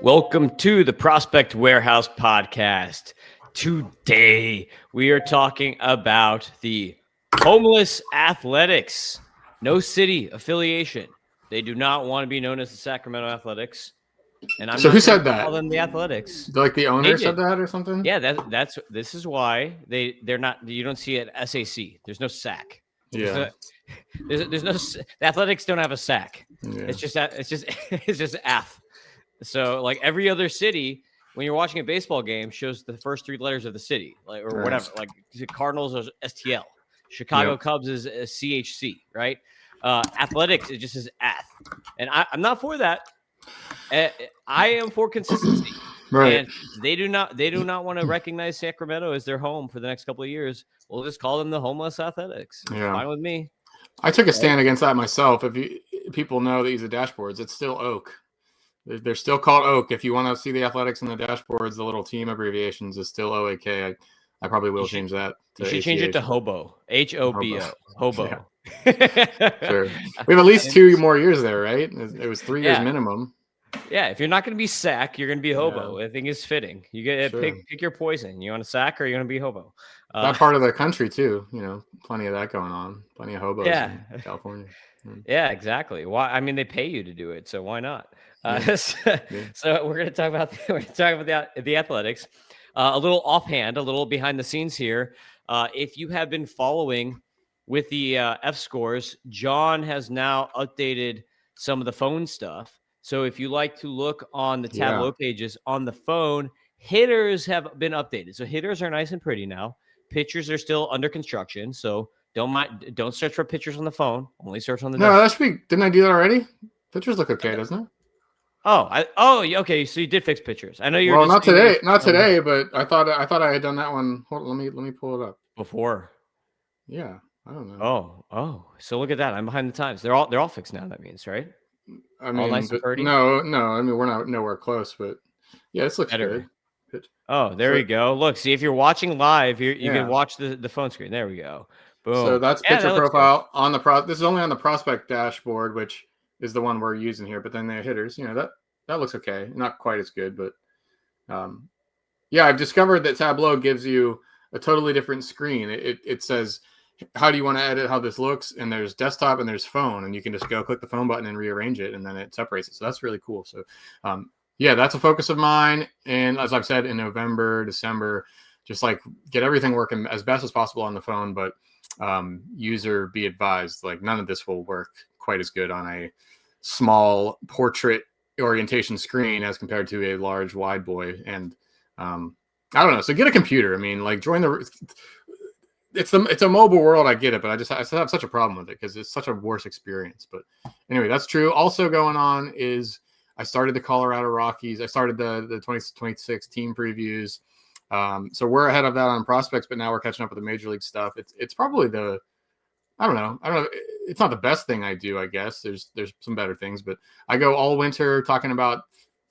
Welcome to the Prospect Warehouse podcast. Today, we are talking about the Homeless Athletics. No city affiliation. They do not want to be known as the Sacramento Athletics. And I'm So not who going said to that? call them the Athletics. Like the owner They said did. that or something? Yeah, this is why they're not. You don't see it at SAC. There's no SAC. Yeah. There's no. The Athletics don't have a SAC. Yeah. It's just AF. So like every other city, when you're watching a baseball game, shows the first three letters of the city, like or Right. whatever. Like the Cardinals are STL, Chicago Yep. Cubs is CHC, right? Athletics, it just says ATH, and I'm not for that. I am for consistency. Right. And they do not want to recognize Sacramento as their home for the next couple of years. We'll just call them the Homeless Athletics. Yeah. Fine with me. I took a stand against that myself. If people know that use the dashboards, it's still Oak. They're still called Oak. If you want to see the Athletics in the dashboards, the little team abbreviations is still OAK. I probably will change that. You should change it to Hobo. HOBO. Hobo. Yeah. Sure. We have at least 2 more years there, right? It was 3 years minimum. Yeah, if you're not going to be Sac, you're going to be Hobo. I think it's fitting. You get pick your poison. You want to Sac or you're going to be Hobo. That part of the country too. Plenty of that going on. Plenty of hobos in California. Yeah, exactly. Why? I mean, they pay you to do it, so why not? So we're going to talk about the Athletics. A little offhand, a little behind the scenes here. If you have been following with the F scores, John has now updated some of the phone stuff. So if you like to look on the Tableau pages on the phone, hitters have been updated. So hitters are nice and pretty now. Pitchers are still under construction. So don't search for pitchers on the phone. Only search on the No, that should be. Didn't I do that already? Pitchers look okay, doesn't it? Okay. So you did fix pitchers. I know you're. Well, not today, but I thought I had done that one. Hold on, let me pull it up. Before. Yeah, I don't know. Oh. So look at that. I'm behind the times. They're all fixed now. That means, right? I mean, nice no. I mean, we're not nowhere close, but yeah, this looks better. Good. Oh, there we go. Look, see if you're watching live, you can watch the phone screen. There we go. Boom. So that's pitcher profile on the This is only on the prospect dashboard, which is the one we're using here. But then the hitters, that looks okay. Not quite as good, but I've discovered that Tableau gives you a totally different screen. It says, how do you want to edit how this looks? And there's desktop and there's phone, and you can just go click the phone button and rearrange it, and then it separates it. So that's really cool. So that's a focus of mine. And as I've said, in November, December, just like get everything working as best as possible on the phone, but user be advised, like none of this will work quite as good on a small portrait orientation screen as compared to a large wide boy. And I don't know. So get a computer. I mean, like join it's a mobile world. I get it, but I still have such a problem with it because it's such a worse experience. But anyway, that's true. Also going on is I started the Colorado Rockies. I started the 2026 team previews. So we're ahead of that on prospects, but now we're catching up with the major league stuff. It's probably I don't know. It's not the best thing I do, I guess. There's some better things, but I go all winter talking about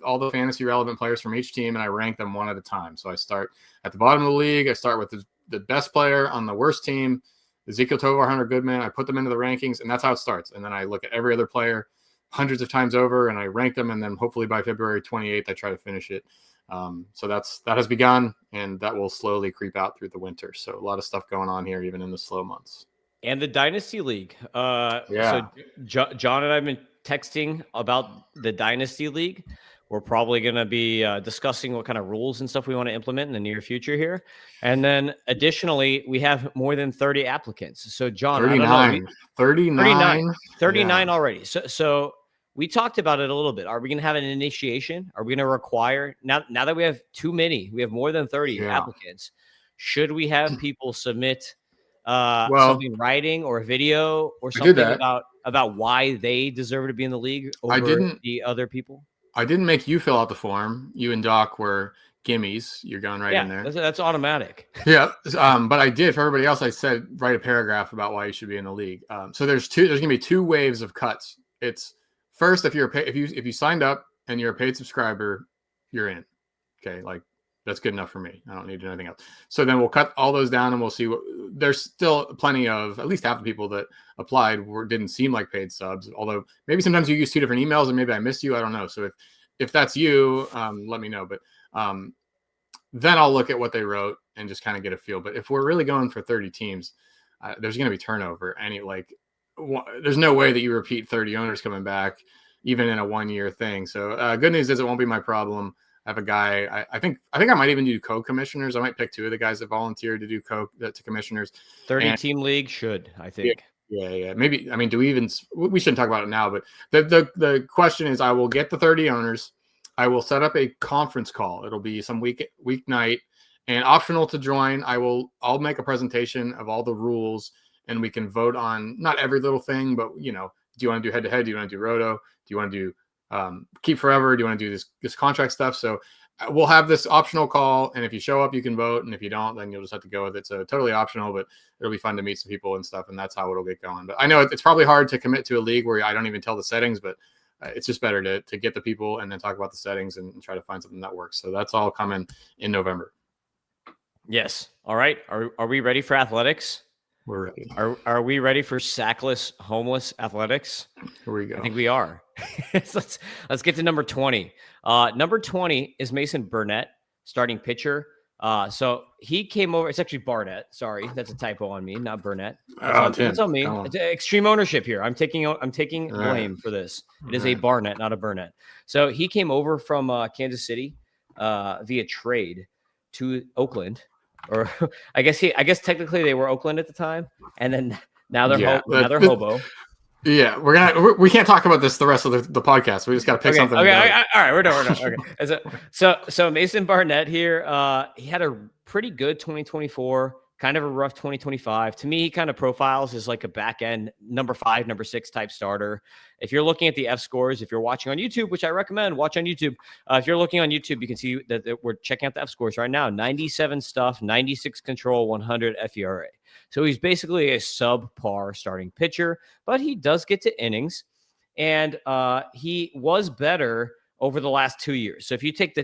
all the fantasy relevant players from each team, and I rank them one at a time. So I start at the bottom of the league. I start with the best player on the worst team, Ezekiel Tovar, Hunter Goodman. I put them into the rankings, and that's how it starts. And then I look at every other player hundreds of times over, and I rank them, and then hopefully by February 28th, I try to finish it. So that has begun, and that will slowly creep out through the winter. So a lot of stuff going on here, even in the slow months. And the Dynasty League. So John and I have been texting about the Dynasty League. We're probably going to be discussing what kind of rules and stuff we want to implement in the near future here. And then additionally, we have more than 30 applicants. So John, 39 already. So we talked about it a little bit. Are we going to have an initiation? Are we going to require now that we have too many, we have more than 30 applicants. Should we have people submit something in writing or video or something about why they deserve to be in the league over the other people? I didn't make you fill out the form. You and Doc were gimmies. You're going right in there. That's automatic. Yeah. But I did for everybody else. I said, write a paragraph about why you should be in the league. So there's going to be 2 waves of cuts. It's first, if you signed up and you're a paid subscriber, you're in. Okay. Like that's good enough for me. I don't need to do anything else. So then we'll cut all those down and we'll see there's still plenty of, at least half the people that applied didn't seem like paid subs. Although maybe sometimes you use 2 different emails and maybe I missed you. I don't know. So if that's you, let me know. But then I'll look at what they wrote and just kind of get a feel. But if we're really going for 30 teams, there's going to be turnover. There's no way that you repeat 30 owners coming back, even in a 1-year thing. So good news is it won't be my problem. I have a guy. I think I might even do co-commissioners. I might pick 2 of the guys that volunteered to do to commissioners. 30-team league should, I think. Yeah. Maybe. I mean, we shouldn't talk about it now, but the question is, I will get the 30 owners. I will set up a conference call. It'll be some weeknight, and optional to join. I'll make a presentation of all the rules, and we can vote on not every little thing, but do you want to do head-to-head? Do you want to do roto? Do you want to do keep forever? Do you want to do this contract stuff? So we'll have this optional call, and if you show up, you can vote, and if you don't, then you'll just have to go with it. So totally optional, but it'll be fun to meet some people and stuff, and that's how it'll get going. But I know it's probably hard to commit to a league where I don't even tell the settings, but it's just better to get the people and then talk about the settings and try to find something that works. So that's all coming in November. Yes. All right. Are we ready for athletics? We're ready. Are we ready for sackless, homeless athletics? Here we go. I think we are. Let's get to number 20. Number 20 is Mason Burnett, starting pitcher. So he came over. It's actually Barnett. Sorry, that's a typo on me, not Burnett. That's on me. It's extreme ownership here. I'm taking blame for this. It is a Barnett, not a Burnett. So he came over from Kansas City via trade to Oakland, or I guess technically they were Oakland at the time, and then now they're Hobo. Yeah, we can't talk about this the rest of the podcast. We just got to pick something. Okay, all right, we're done. Okay, so Mason Barnett here, he had a pretty good 2024, kind of a rough 2025. To me, he kind of profiles as like a back end number 5, number 6 type starter. If you're looking at the F scores, if you're watching on YouTube, which I recommend, watch on YouTube. If you're looking on YouTube, you can see that we're checking out the F scores right now. 97 stuff, 96 control, 100 FERA. So he's basically a subpar starting pitcher, but he does get to innings, and he was better over the last 2 years. So if you take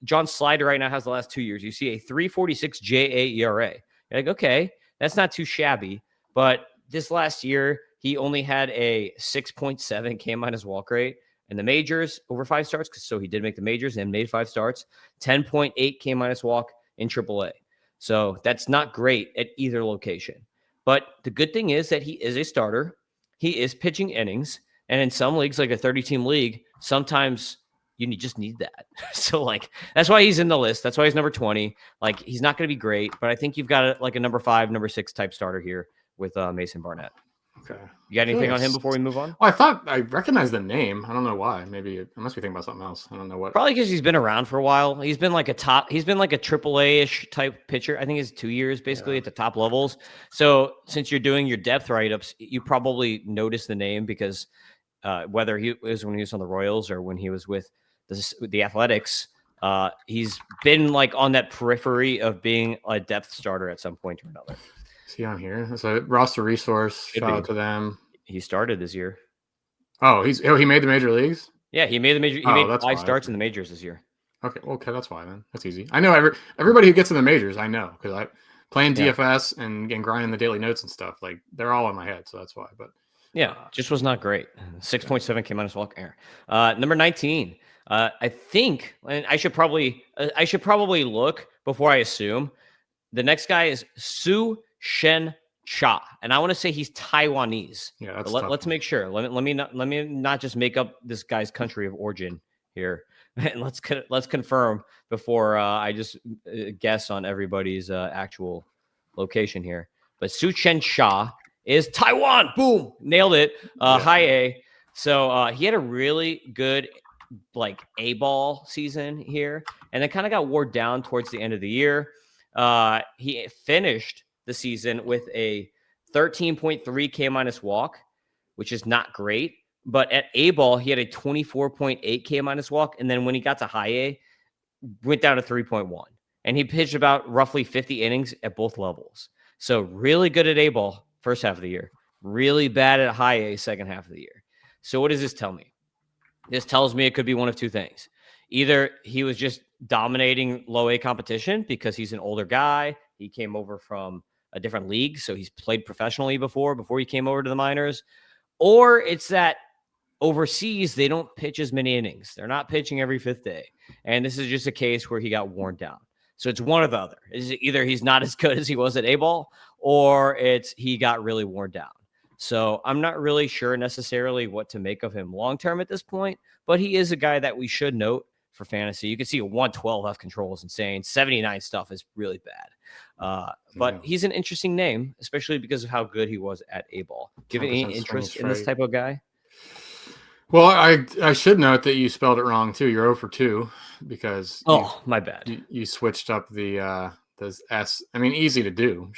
John Slider right now has the last 2 years, you see a 3.46 JA ERA. You're like, okay, that's not too shabby, but this last year he only had a 6.7 K- walk rate in the majors over 5 starts. So he did make the majors and made 5 starts, 10.8 K- walk in AAA. So that's not great at either location. But the good thing is that he is a starter. He is pitching innings. And in some leagues, like a 30-team league, sometimes you just need that. So, like, that's why he's in the list. That's why he's number 20. Like, he's not going to be great, but I think you've got a number 5, number 6 type starter here with Mason Barnett. Okay. You got anything on him before we move on? Well, I thought I recognized the name. I don't know why. Maybe I must be thinking about something else. I don't know what. Probably because he's been around for a while. He's been like a AAA-ish type pitcher. I think it's 2 years basically at the top levels. So since you're doing your depth write-ups, you probably noticed the name because whether he was when he was on the Royals or when he was with the Athletics, he's been like on that periphery of being a depth starter at some point or another. See on here. It's a roster resource. Shout out to them. He started this year. Oh, he made the major leagues? Yeah, he made the major. He made 5 starts in the majors this year. Okay, that's why then. That's easy. I know everybody who gets in the majors. I know because I playing DFS and grinding the daily notes and stuff. Like they're all in my head, so that's why. But yeah, just was not great. 6.7 K- walk air. Number 19. I think, and I should probably look before I assume. The next guy is Su Shen Cha, and I want to say he's Taiwanese. Yeah, that's let's make sure. Let me not just make up this guy's country of origin here. And let's confirm before I just guess on everybody's actual location here. But Su Chen Cha is Taiwan. Boom, nailed it. High A. So he had a really good like A-ball season here, and it kind of got wore down towards the end of the year. He finished the season with a 13.3 K- walk, which is not great. But at A-ball, he had a 24.8 K- walk. And then when he got to high A, went down to 3.1. And he pitched about roughly 50 innings at both levels. So really good at A-ball first half of the year. Really bad at high A second half of the year. So what does this tell me? This tells me it could be one of two things. Either he was just dominating low A competition because he's an older guy. He came over from a different league, so he's played professionally before he came over to the minors. Or it's that overseas, they don't pitch as many innings. They're not pitching every 5th day. And this is just a case where he got worn down. So it's one or the other. Either he's not as good as he was at A-ball, or it's he got really worn down. So I'm not really sure necessarily what to make of him long-term at this point, but he is a guy that we should note for fantasy. You can see a 112 F control is insane. 79 stuff is really bad. But he's an interesting name, especially because of how good he was at A-ball. Do you have any interest in this type of guy? Well, I should note that you spelled it wrong too. You're 0 for 2 because my bad. You switched up the S. I mean, easy to do.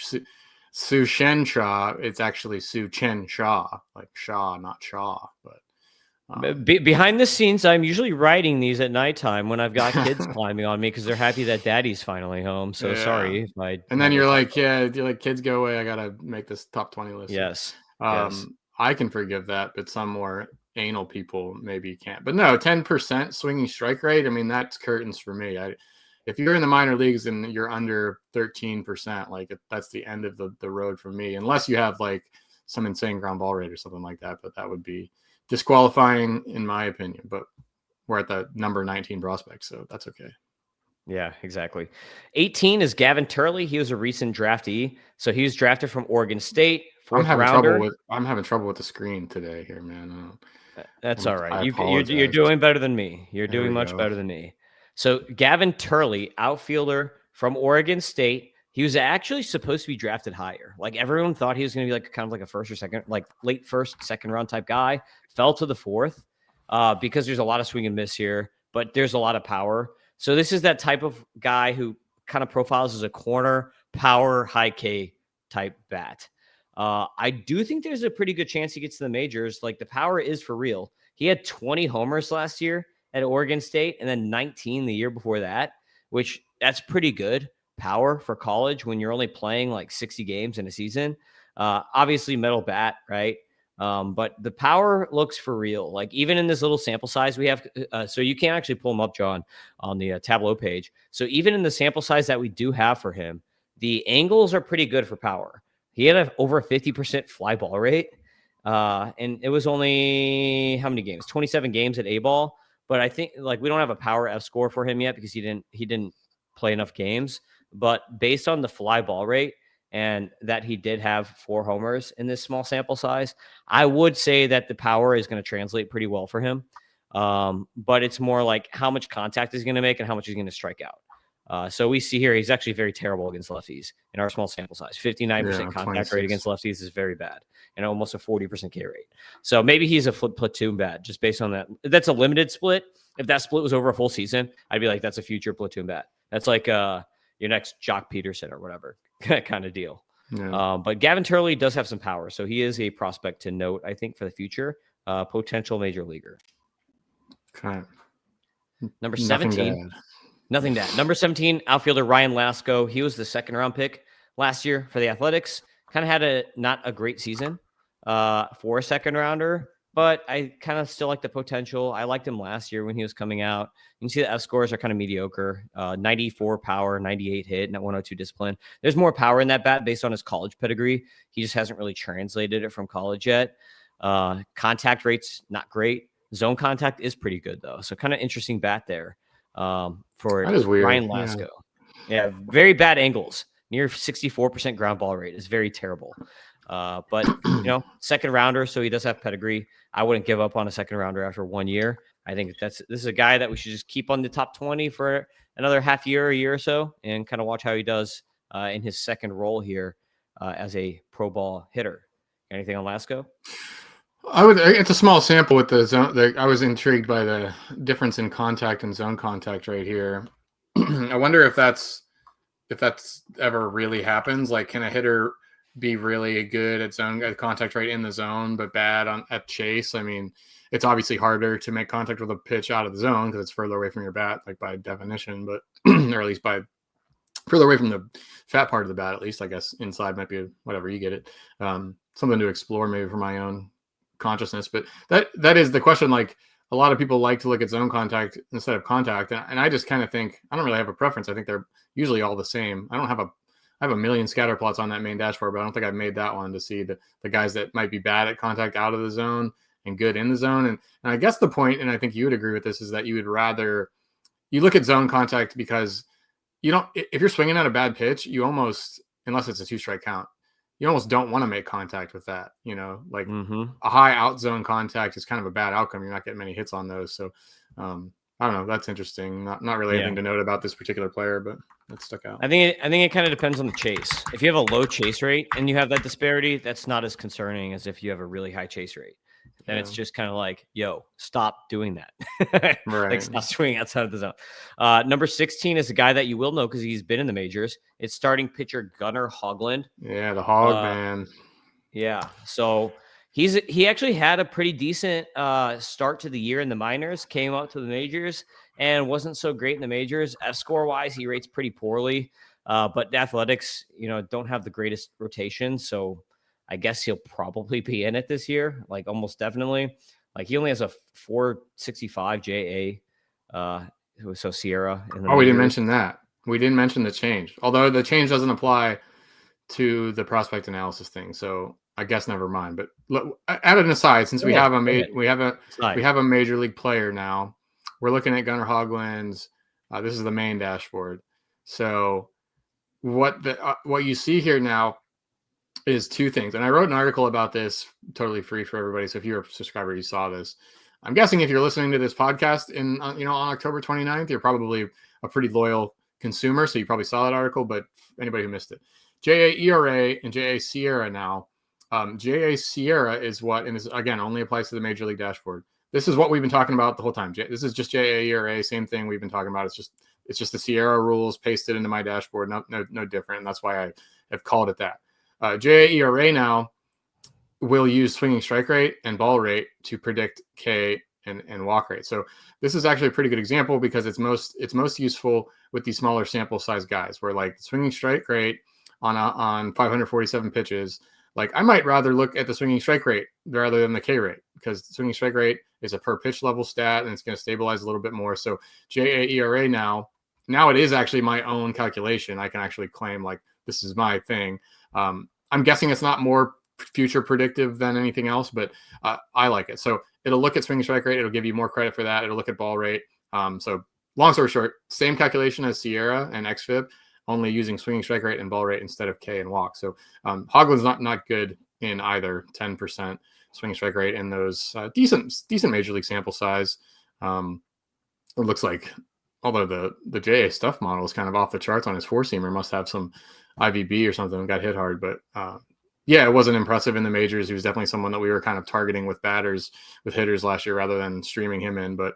Su Shen Shaw. It's actually Su Chen Shaw, like Shaw, not Shaw. But behind the scenes, I'm usually writing these at nighttime when I've got kids climbing on me because they're happy that daddy's finally home. So sorry if I. And then you're like, kids go away. I gotta make this top 20 list. Yes. I can forgive that, but some more anal people maybe can't. But no, 10% swinging strike rate. I mean, that's curtains for me. If you're in the minor leagues and you're under 13%, like that's the end of the road for me, unless you have like some insane ground ball rate or something like that. But that would be disqualifying in my opinion. But we're at the number 19 prospect, so that's okay. Yeah, exactly. 18 is Gavin Turley. He was a recent draftee. So he was drafted from Oregon State. I'm having trouble with the screen today here, man. That's all right. You're doing better than me. You're doing much better than me. So Gavin Turley, outfielder from Oregon State. He was actually supposed to be drafted higher. Like everyone thought he was going to be like kind of like a first or second, like late first, second round type guy. Fell to the 4th because there's a lot of swing and miss here, but there's a lot of power. So this is that type of guy who kind of profiles as a corner power high K type bat. I do think there's a pretty good chance he gets to the majors. Like the power is for real. He had 20 homers last year at Oregon State and then 19 the year before that, which that's pretty good power for college when you're only playing like 60 games in a season. Obviously metal bat, right? But the power looks for real. Like even in this little sample size we have, so you can't actually pull him up, John, on the Tableau page. So even in the sample size that we do have for him, the angles are pretty good for power. He had over 50% fly ball rate. And it was only how many games? 27 games at A-ball. But I think like we don't have a power F score for him yet because he didn't play enough games. But based on the fly ball rate and that he did have 4 homers in this small sample size, I would say that the power is going to translate pretty well for him. But it's more like how much contact he's going to make and how much he's going to strike out. So we see here he's actually very terrible against lefties in our small sample size. 59% contact rate against lefties is very bad, and almost a 40% K rate. So maybe he's a platoon bat just based on that. That's a limited split. If that split was over a full season, I'd be like, that's a future platoon bat. That's like your next Jock Peterson or whatever kind of deal. Yeah. But Gavin Turley does have some power, so he is a prospect to note, I think, for the future, potential major leaguer. Okay. Number 17. Nothing to add. Number 17, outfielder Ryan Lasko. He was the 2nd round pick last year for the Athletics. Kind of had not a great season for a 2nd rounder, but I kind of still like the potential. I liked him last year when he was coming out. You can see the F scores are kind of mediocre. 94 power, 98 hit, and 102 discipline. There's more power in that bat based on his college pedigree. He just hasn't really translated it from college yet. Contact rate's not great. Zone contact is pretty good, though. So kind of interesting bat there. For Ryan Lasko. Yeah, very bad angles. Near 64% ground ball rate is very terrible. But 2nd rounder, so he does have pedigree. I wouldn't give up on a 2nd rounder after 1 year. I think this is a guy that we should just keep on the top 20 for another half year, a year or so, and kind of watch how he does in his 2nd role here as a pro ball hitter. Anything on Lasko? It's a small sample with the zone. I was intrigued by the difference in contact and zone contact right here. I wonder if that's ever really happens. Like, can a hitter be really good at contact right in the zone, but bad at chase? I mean, it's obviously harder to make contact with a pitch out of the zone because it's further away from your bat, like by definition, but or at least by further away from the fat part of the bat. At least, I guess inside might be whatever, you get it. Something to explore maybe for my own consciousness, but that is the question. Like, a lot of people like to look at zone contact instead of contact, and I just kind of think I don't really have a preference. I think they're usually all the same. I have a million scatter plots on that main dashboard, but I don't think I've made that one to see the guys that might be bad at contact out of the zone and good in the zone. And I guess the point, and I think you would agree with this, is that you would rather you look at zone contact because you don't, if you're swinging at a bad pitch, you almost, unless it's a 2-strike count, you almost don't want to make contact with that. Like a high out zone contact is kind of a bad outcome. You're not getting many hits on those. So I don't know. That's interesting. Not really anything to note about this particular player, but that stuck out. I think it kind of depends on the chase. If you have a low chase rate and you have that disparity, that's not as concerning as if you have a really high chase rate. Then it's just kind of like, yo, stop doing that. Right. Like, stop swinging outside of the zone. Number 16 is a guy that you will know because he's been in the majors. It's starting pitcher Gunnar Hoglund. Yeah, the Hog man. Yeah. So he actually had a pretty decent start to the year in the minors, came up to the majors and wasn't so great in the majors. F-score wise, he rates pretty poorly. But the Athletics, don't have the greatest rotation. So I guess he'll probably be in it this year, like almost definitely. Like he only has a 465 JA. So Sierra. We didn't mention that. We didn't mention the change, although the change doesn't apply to the prospect analysis thing. So I guess never mind. But look, at an aside, since we have a major league player now, we're looking at Gunnar Hoglund's. This is the main dashboard. So what you see here now is two things. And I wrote an article about this totally free for everybody. So if you're a subscriber, you saw this. I'm guessing if you're listening to this podcast on October 29th, you're probably a pretty loyal consumer. So you probably saw that article, but anybody who missed it, JA ERA and JA Sierra now. JA Sierra is what, and this again only applies to the Major League dashboard. This is what we've been talking about the whole time. This is just JA ERA, same thing we've been talking about. It's just the Sierra rules pasted into my dashboard. No different. And that's why I have called it that. JA ERA now will use swinging strike rate and ball rate to predict K and walk rate. So this is actually a pretty good example because it's most useful with these smaller sample size guys, where like swinging strike rate on 547 pitches. Like I might rather look at the swinging strike rate rather than the K rate, because the swinging strike rate is a per pitch level stat and it's going to stabilize a little bit more. So JA ERA now it is actually my own calculation. I can actually claim like this is my thing. I'm guessing it's not more future predictive than anything else, but I like it. So it'll look at swinging strike rate. It'll give you more credit for that. It'll look at ball rate. So long story short, same calculation as Sierra and XFIP, only using swinging strike rate and ball rate instead of K and walk. So Hoglund's not good in either. 10% swinging strike rate in those decent major league sample size. It looks like, although the JA stuff model is kind of off the charts on his four-seamer, must have some IVB or something and got hit hard. But it wasn't impressive in the majors. He was definitely someone that we were kind of targeting with hitters last year rather than streaming him in. But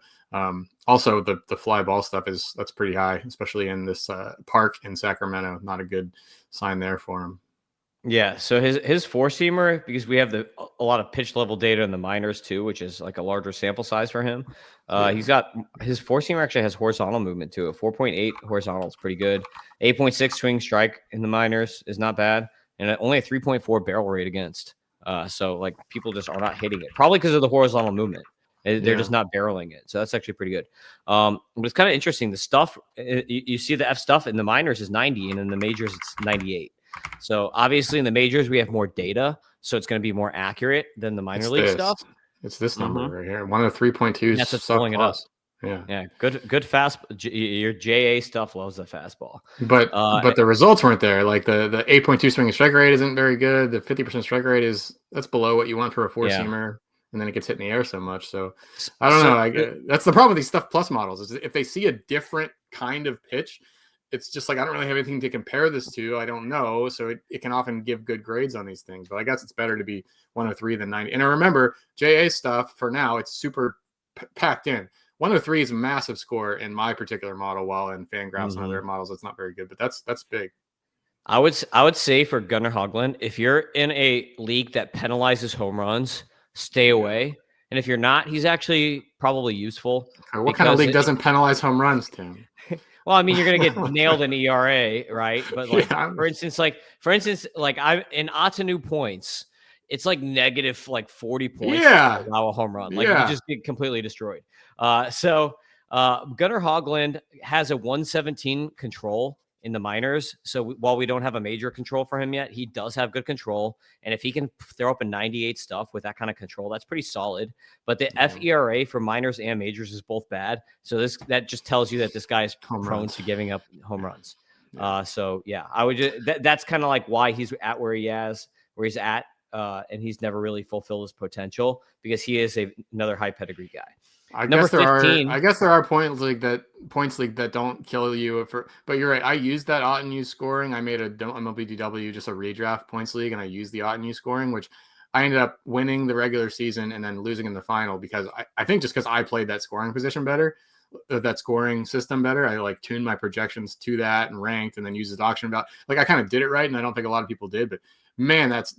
also the fly ball stuff that's pretty high, especially in this park in Sacramento. Not a good sign there for him. Yeah, so his four-seamer, because we have a lot of pitch level data in the minors too, which is like a larger sample size for him. He's got his four-seamer actually has horizontal movement too. A 4.8 horizontal is pretty good. 8.6 swing strike in the minors is not bad, and only a 3.4 barrel rate against. So like people just are not hitting it, probably because of the horizontal movement. They're just not barreling it. So that's actually pretty good. But it's kind of interesting. The stuff you see the F stuff in the minors is 90, and in the majors it's 98. So obviously in the majors we have more data, so it's going to be more accurate than the minor league stuff. It's this number right here. 103.2. That's what's pulling it up. Yeah. Good fast. Your JA stuff loves the fastball. But the results weren't there. Like the 8.2 swinging strike rate isn't very good. The 50% strike rate that's below what you want for a four-seamer. And then it gets hit in the air so much. So I don't know. That's the problem with these Stuff Plus models is if they see a different kind of pitch, it's just like, I don't really have anything to compare this to. I don't know. So it can often give good grades on these things, but I guess it's better to be 103 than 90. And I remember JA stuff for now, it's super packed in. 103 is a massive score in my particular model, while in Fangraphs and other models, it's not very good, but that's big. I would say for Gunnar Hoglund, if you're in a league that penalizes home runs, stay away. And if you're not, he's actually probably usely. What kind of league doesn't penalize home runs, Tim? Well, I mean, you're going to get nailed in ERA, right? But like, for instance, I'm in Otanu points, it's like negative like 40 points to allow a home run. Like you just get completely destroyed. So Gunnar Hoglund has a 117 control in the minors. So while we don't have a major control for him yet, he does have good control. And if he can throw up a 98 stuff with that kind of control, that's pretty solid. But the FERA for minors and majors is both bad. So that just tells you that this guy is prone to giving up home runs. So yeah, I would just that's kind of like why he's at where he's at. And he's never really fulfilled his potential because he is another high pedigree guy. I guess there are points league that don't kill you but you're right. I used that Ottoneu scoring. I made a MLBDW, just a redraft points league, and I used the Ottoneu scoring, which I ended up winning the regular season and then losing in the final because I think just because I played that scoring position better, that scoring system better. I like tuned my projections to that and ranked and then used the auction about like I kind of did it right, and I don't think a lot of people did, but man, that's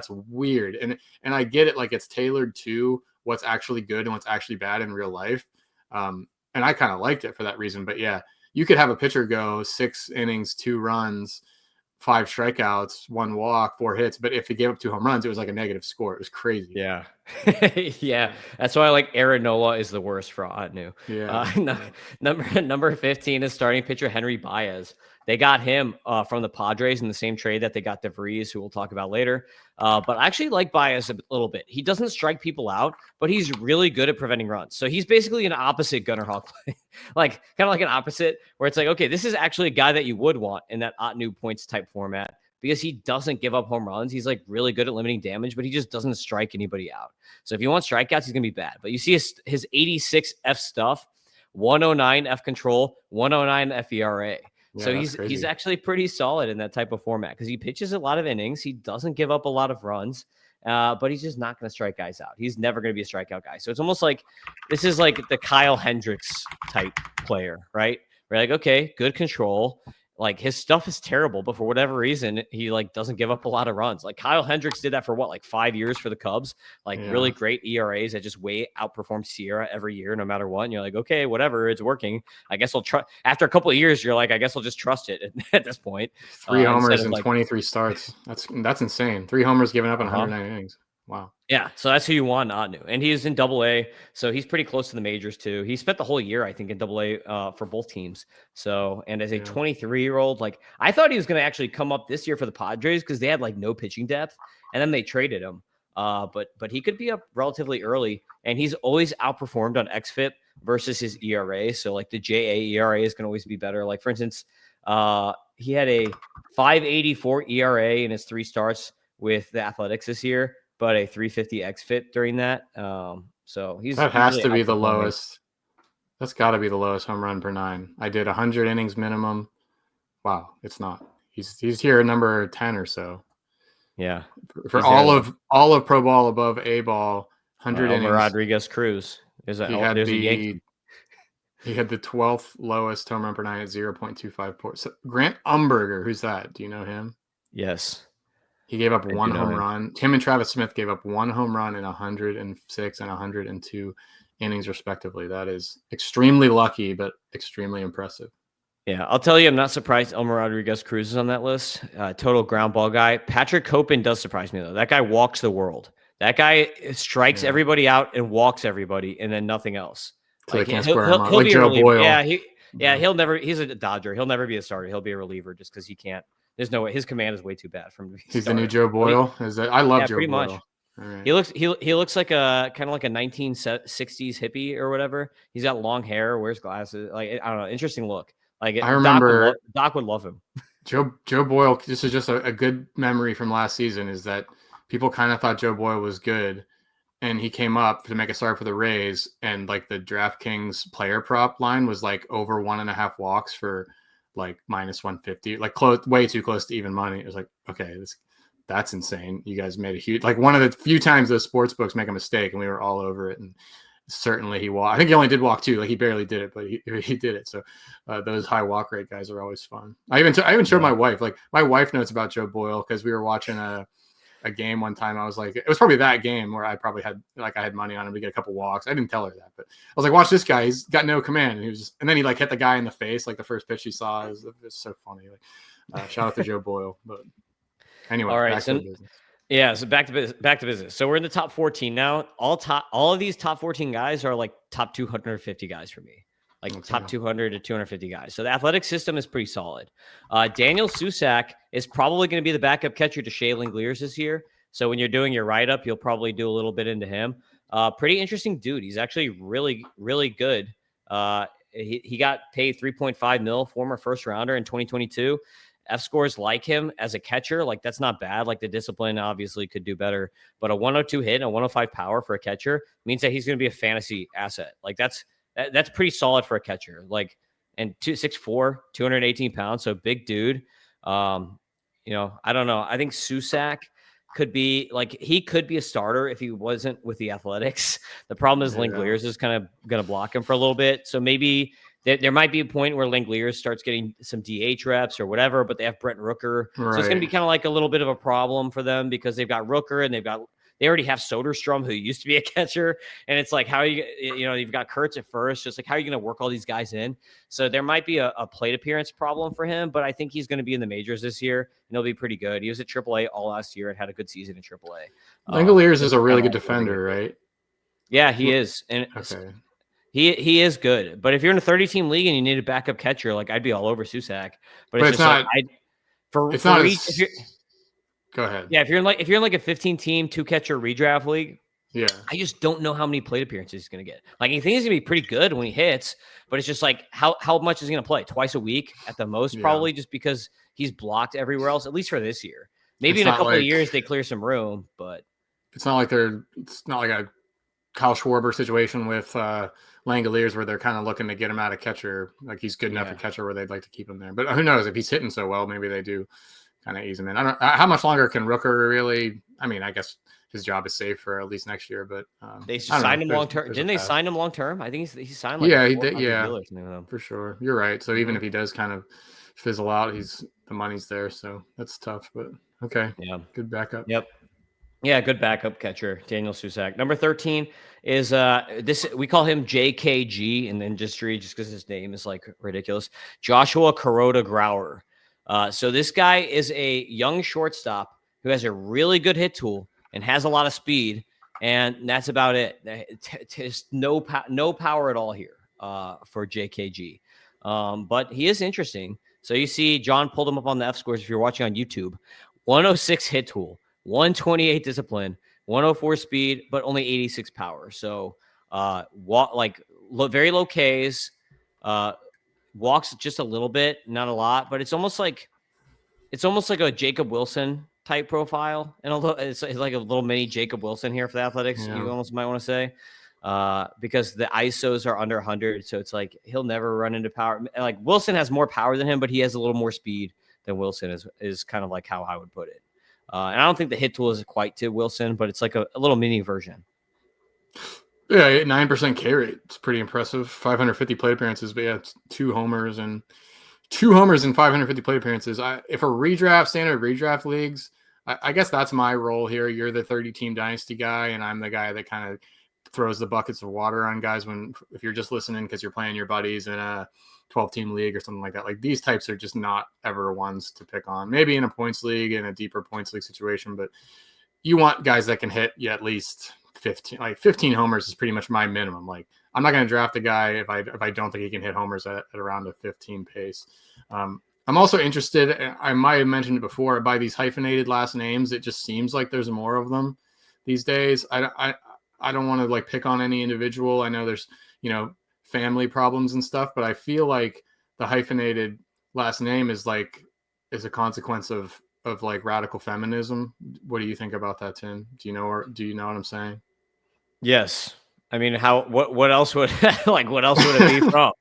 weird. And I get it, like it's tailored to what's actually good and what's actually bad in real life. And I kind of liked it for that reason. But yeah, you could have a pitcher go 6 innings, 2 runs, 5 strikeouts, 1 walk, 4 hits. But if he gave up 2 home runs, it was like a negative score. It was crazy. Yeah. Yeah. That's why like Aaron Nola is the worst for Ottoneu. Yeah. Number 15 is starting pitcher Henry Baez. They got him from the Padres in the same trade that they got DeVries, who we'll talk about later. But I actually like Baez a little bit. He doesn't strike people out, but he's really good at preventing runs. So he's basically an opposite Gunnar Hawk, like kind of like an opposite where it's like, okay, this is actually a guy that you would want in that Ottoneu points type format because he doesn't give up home runs. He's like really good at limiting damage, but he just doesn't strike anybody out. So if you want strikeouts, he's going to be bad. But you see his 86 F stuff, 109 F control, 109 FERA. Yeah, so he's actually pretty solid in that type of format because he pitches a lot of innings. He doesn't give up a lot of runs, but he's just not going to strike guys out. He's never going to be a strikeout guy. So it's almost like this is like the Kyle Hendricks type player, right? We're like, okay, good control. Like his stuff is terrible, but for whatever reason, he like doesn't give up a lot of runs. Like Kyle Hendricks did that for what, like 5 years for the Cubs, really great ERAs that just way outperform Sierra every year, no matter what. And you're like, okay, whatever, it's working. I guess I'll try. After a couple of years, you're like, I guess I'll just trust it at this point. 3 homers in 23 starts. That's insane. 3 homers given up in 109 innings. Wow. Yeah, so that's who you want, Ottoneu. And he's in Double-A, so he's pretty close to the majors too. He spent the whole year, I think, in Double-A for both teams. So, and as a 23-year-old, like I thought he was going to actually come up this year for the Padres because they had like no pitching depth, and then they traded him. But he could be up relatively early, and he's always outperformed on xFIP versus his ERA. So like the JA ERA is going to always be better. Like for instance, he had a 5.84 ERA in his 3 starts with the Athletics this year, but a 350 xFIP during that. So that has to be the lowest. That's got to be the lowest home run per 9. I did 100 innings minimum. Wow, it's not. He's here number 10 or so. Yeah, for all of pro ball above A ball, 100 innings. Rodriguez Cruz is that? He had the 12th lowest home run per 9 at 0.25. So Grant Umberger, who's that? Do you know him? Yes. He gave up 1 home run. Tim and Travis Smith gave up 1 home run in 106 and 102 innings, respectively. That is extremely lucky, but extremely impressive. Yeah, I'll tell you, I'm not surprised Elmer Rodriguez Cruz is on that list. Total ground ball guy. Patrick Copen does surprise me, though. That guy walks the world. That guy strikes everybody out and walks everybody, and then nothing else. So like, he'll be Joe Boyle. Yeah, he'll never. He's a Dodger. He'll never be a starter. He'll be a reliever just because he can't. There's no way. His command is way too bad for him to be. He's the new Joe Boyle. I love Joe pretty Boyle. Much. Right. He looks like a kind of like a 1960s hippie or whatever. He's got long hair, wears glasses. Like I don't know, interesting look. Like I remember Doc would love him. Joe Boyle. This is just a good memory from last season. Is that people kind of thought Joe Boyle was good, and he came up to make a start for the Rays, and like the DraftKings player prop line was like over 1.5 walks for like minus 150, like close, way too close to even money. It was like, okay, that's insane. You guys made a huge, like one of the few times those sports books make a mistake, and we were all over it. And certainly he walked. I think he only did walk 2, like he barely did it, but he did it. So those high walk rate guys are always fun. I even showed my wife. Like my wife knows about Joe Boyle because we were watching a game one time. I was like, it was probably that game where I probably had I had money on him to get a couple walks. I didn't tell her that, but I was like, watch this guy. He's got no command. And and then he like hit the guy in the face. Like the first pitch he saw is so funny. Like shout out to Joe Boyle. But anyway, all right. So back to business. So we're in the top 14 now. All of these top 14 guys are like top 250 guys for me. like Okay. top 200 to 250 guys. So the athletic system is pretty solid. Daniel Susac is probably going to be the backup catcher to Shea Langeliers this year. So when you're doing your write-up, you'll probably do a little bit into him. Pretty interesting dude. He's actually really, really good. He got paid 3.5 mil, former first rounder in 2022. F scores like him as a catcher, like that's not bad. Like the discipline obviously could do better, but a 102 hit and a 105 power for a catcher means that he's going to be a fantasy asset. Like that's pretty solid for a catcher. Like, and 6'4", 218 pounds, so big dude. I don't know. I think Susac could be like, he could be a starter if he wasn't with the Athletics. The problem is Langeliers is kind of going to block him for a little bit. So maybe there might be a point where Langeliers starts getting some DH reps or whatever, but they have Brent Rooker. Right. So it's going to be kind of like a little bit of a problem for them because they've got Rooker and they already have Soderstrom, who used to be a catcher. And it's like, how are you've got Kurtz at first, just like, how are you going to work all these guys in? So there might be a plate appearance problem for him, but I think he's going to be in the majors this year and he'll be pretty good. He was at AAA all last year and had a good season in AAA. Langeliers is a really good defender, right? Yeah, he is. And okay. He is good, but if you're in a 30-team league and you need a backup catcher, like I'd be all over Susac. But it's just not. Go ahead. Yeah, if you're in like a 15-team 2-catcher redraft league, yeah, I just don't know how many plate appearances he's going to get. Like, I think he's going to be pretty good when he hits, but it's just like how much is he going to play? Twice a week at the most, probably, just because he's blocked everywhere else. At least for this year. Maybe in a couple of years they clear some room, but it's not like a Kyle Schwarber situation with Langeliers where they're kind of looking to get him out of catcher. Like he's good enough at catcher where they'd like to keep him there. But who knows, if he's hitting so well, maybe they do kind of ease him in. I don't how much longer can Rooker really, I mean, I guess his job is safe for at least next year, but they signed him long term. Didn't they sign him long term? I think he signed he did, for sure. You're right. So even if he does kind of fizzle out, the money's there. So that's tough, but okay. Yeah. Good backup. Yep. Yeah, good backup catcher, Daniel Susac. Number 13 is we call him JKG in the industry just because his name is like ridiculous. Joshua Kuroda Grauer. So this guy is a young shortstop who has a really good hit tool and has a lot of speed, and that's about it. Just no power at all here for JKG. But he is interesting. So you see, John pulled him up on the F scores if you're watching on YouTube. 106 hit tool. 128 discipline, 104 speed, but only 86 power. So, very low Ks, walks just a little bit, not a lot, but it's almost like a Jacob Wilson type profile, and it's like a little mini Jacob Wilson here for the Athletics. Yeah. You almost might want to say, because the ISOs are under 100, so it's like he'll never run into power. Like Wilson has more power than him, but he has a little more speed than Wilson is kind of like how I would put it. And I don't think the hit tool is quite to Wilson, but it's like a little mini version. Yeah, 9% K rate. It's pretty impressive. 550 plate appearances, but yeah, it's 2 homers in 550 plate appearances. If a standard redraft leagues, I guess that's my role here. You're the 30-team dynasty guy, and I'm the guy that kind of throws the buckets of water on guys if you're just listening because you're playing your buddies in a 12-team league or something like that. Like these types are just not ever ones to pick on. Maybe in a points league, in a deeper points league situation, but you want guys that can hit you at least 15. Like 15 homers is pretty much my minimum. Like I'm not going to draft a guy if I don't think he can hit homers at around a 15 pace. I'm also interested, I might have mentioned it before, by these hyphenated last names. It just seems like there's more of them these days. I don't want to like pick on any individual. I know there's, family problems and stuff, but I feel like the hyphenated last name is a consequence of like radical feminism. What do you think about that, Tim? Do you know what I'm saying? Yes. I mean, what else would what else would it be from?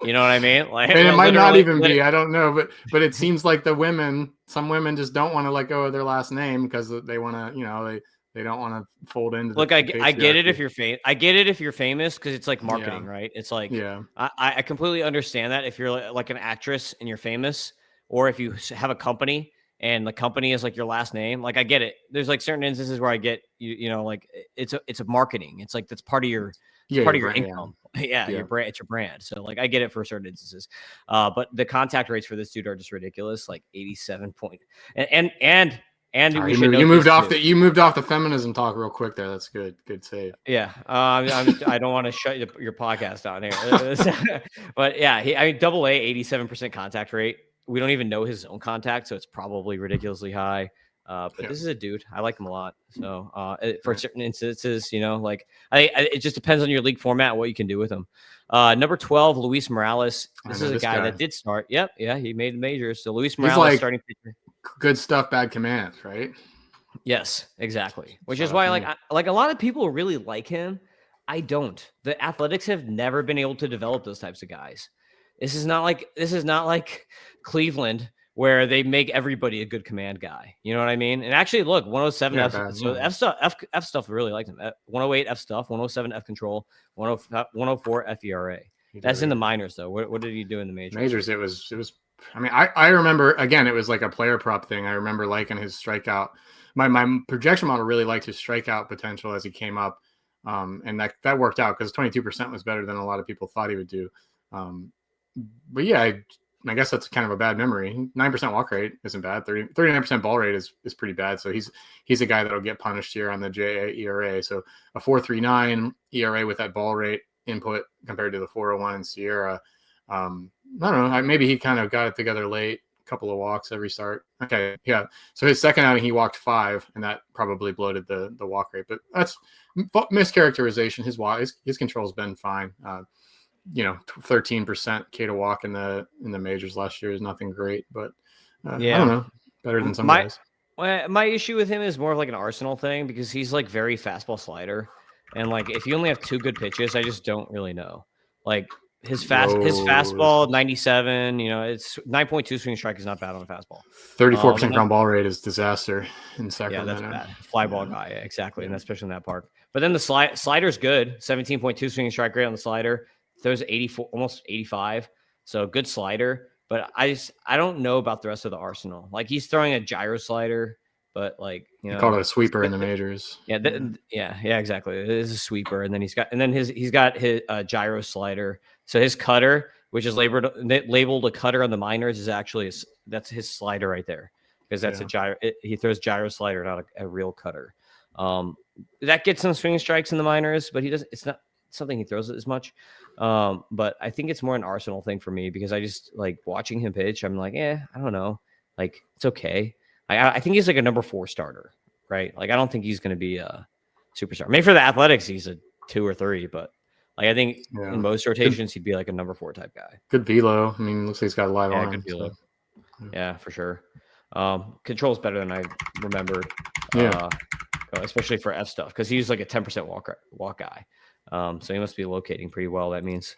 You know what I mean? Like, and it might not even be, I don't know, but it seems like some women just don't want to let go of their last name because they want to, they don't want to fold into. Look, I get it if you're famous. I get it if you're famous because it's like marketing, right? It's like, I completely understand that if you're like an actress and you're famous, or if you have a company and the company is like your last name. Like I get it. There's like certain instances where I get like it's a marketing. It's like that's part of your income. Yeah, your brand. It's your brand. So like I get it for certain instances. But the contact rates for this dude are just ridiculous. Like 87 point and And Sorry, we should you note moved this off too. the feminism talk real quick there. That's good. Good save. Yeah, I don't want to shut your podcast down here, but yeah, I mean, Double A, 87% contact rate. We don't even know his zone contact, so it's probably ridiculously high. But Yeah. this is a dude. I like him a lot. So for Yeah. certain instances, like it just depends on your league format, what you can do with him. Number 12, Luis Morales. This is a guy that did start. Yep, yeah, he made the majors. So Luis Morales, like starting pitcher. Good stuff, bad commands, right? Yes, exactly. Which is why, like a lot of people really like him. I don't. The Athletics have never been able to develop those types of guys. This is not like Cleveland where they make everybody a good command guy. You know what I mean? And actually, look, 107 Yeah, F. bad, So yeah. F stuff really liked him. 108 F stuff, 107 F control, 104 F ERA. That's in the minors though. What did he do in the majors? Majors, it was. I mean, I remember, again, it was like a player prop thing. I remember liking his strikeout. My projection model really liked his strikeout potential as he came up, and that worked out because 22% was better than a lot of people thought he would do. But yeah, I guess that's kind of a bad memory. 9% walk rate isn't bad. 39% ball rate is pretty bad. So he's a guy that'll get punished here on the JA ERA. So a 4.39 ERA with that ball rate input compared to the 4.01 in Sierra. I don't know. Maybe he kind of got it together late. A couple of walks every start. Okay, yeah. So his second outing, he walked 5, and that probably bloated the walk rate. But that's mischaracterization. His control's been fine. 13% K to walk in the majors last year is nothing great, but yeah, I don't know, better than some guys. My issue with him is more of like an Arsenal thing because he's like very fastball slider, and like if you only have 2 good pitches, I just don't really know. Like his fastball 97, it's 9.2 swing strike is not bad on a fastball. 34% ground ball rate is disaster in Sacramento. Yeah, that's bad. Fly ball guy, exactly, and especially in that park. But then the slider's good, 17.2 swing strike rate on the slider. Throws 84, almost 85. So good slider. But I don't know about the rest of the arsenal. Like he's throwing a gyro slider, but like you called it a sweeper in the majors. Yeah, exactly. It is a sweeper, and then he's got his gyro slider. So his cutter, which is labeled a cutter on the minors, is actually that's his slider right there because that's a gyro. He throws gyro slider, not a real cutter. That gets some swing strikes in the minors, but he doesn't. It's not something he throws it as much. But I think it's more an Arsenal thing for me because I just like watching him pitch. I'm like, I don't know. Like it's okay. I think he's like a number 4 starter, right? Like I don't think he's going to be a superstar. Maybe for the Athletics, he's a 2 or 3, but like I think in most rotations he'd be like a number 4 type guy. Good velo. I mean, looks like he's got a live arm. Good velo. So. Yeah, for sure. Control's better than I remembered. Yeah. Especially for F stuff because he's like a 10% walk guy. So he must be locating pretty well. That means.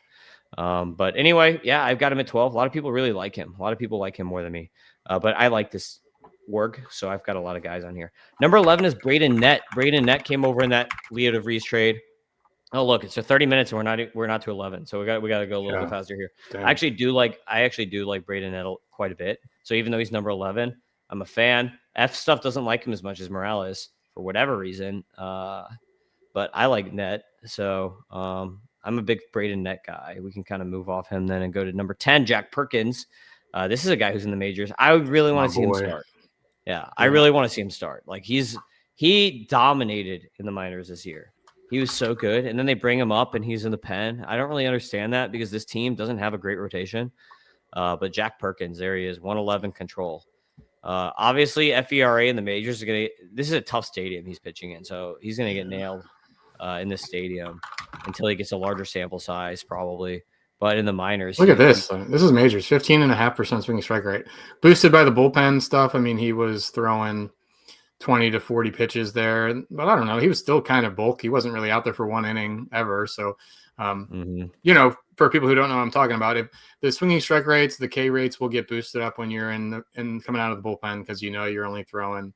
But anyway, yeah, I've got him at 12. A lot of people really like him. A lot of people like him more than me. But I like this work, so I've got a lot of guys on here. Number 11 is Braden Nett. Braden Nett came over in that Leo DeVries trade. Oh, look, it's 30 minutes and we're not to 11, so we got to go a little bit faster here. Damn. I actually do like Braden Nett quite a bit. So even though he's number 11, I'm a fan. F stuff doesn't like him as much as Morales for whatever reason. But I like Nett, so I'm a big Braden Nett guy. We can kind of move off him then and go to number 10, Jack Perkins. This is a guy who's in the majors. I would really want to see him start. Yeah, I really want to see him start. Like he dominated in the minors this year. He was so good, and then they bring him up, and he's in the pen. I don't really understand that because this team doesn't have a great rotation. But Jack Perkins, there he is, 111 control. Obviously, FERA in the majors this is a tough stadium he's pitching in, so he's gonna get nailed in this stadium until he gets a larger sample size, probably. But in the minors, look at this. This is majors, 15.5% swinging strike rate, boosted by the bullpen stuff. I mean, he was throwing 20 to 40 pitches there, but I don't know. He was still kind of bulky. He wasn't really out there for one inning ever. So, for people who don't know what I'm talking about, if the swinging strike rates, the K rates will get boosted up when you're in coming out of the bullpen because you're only throwing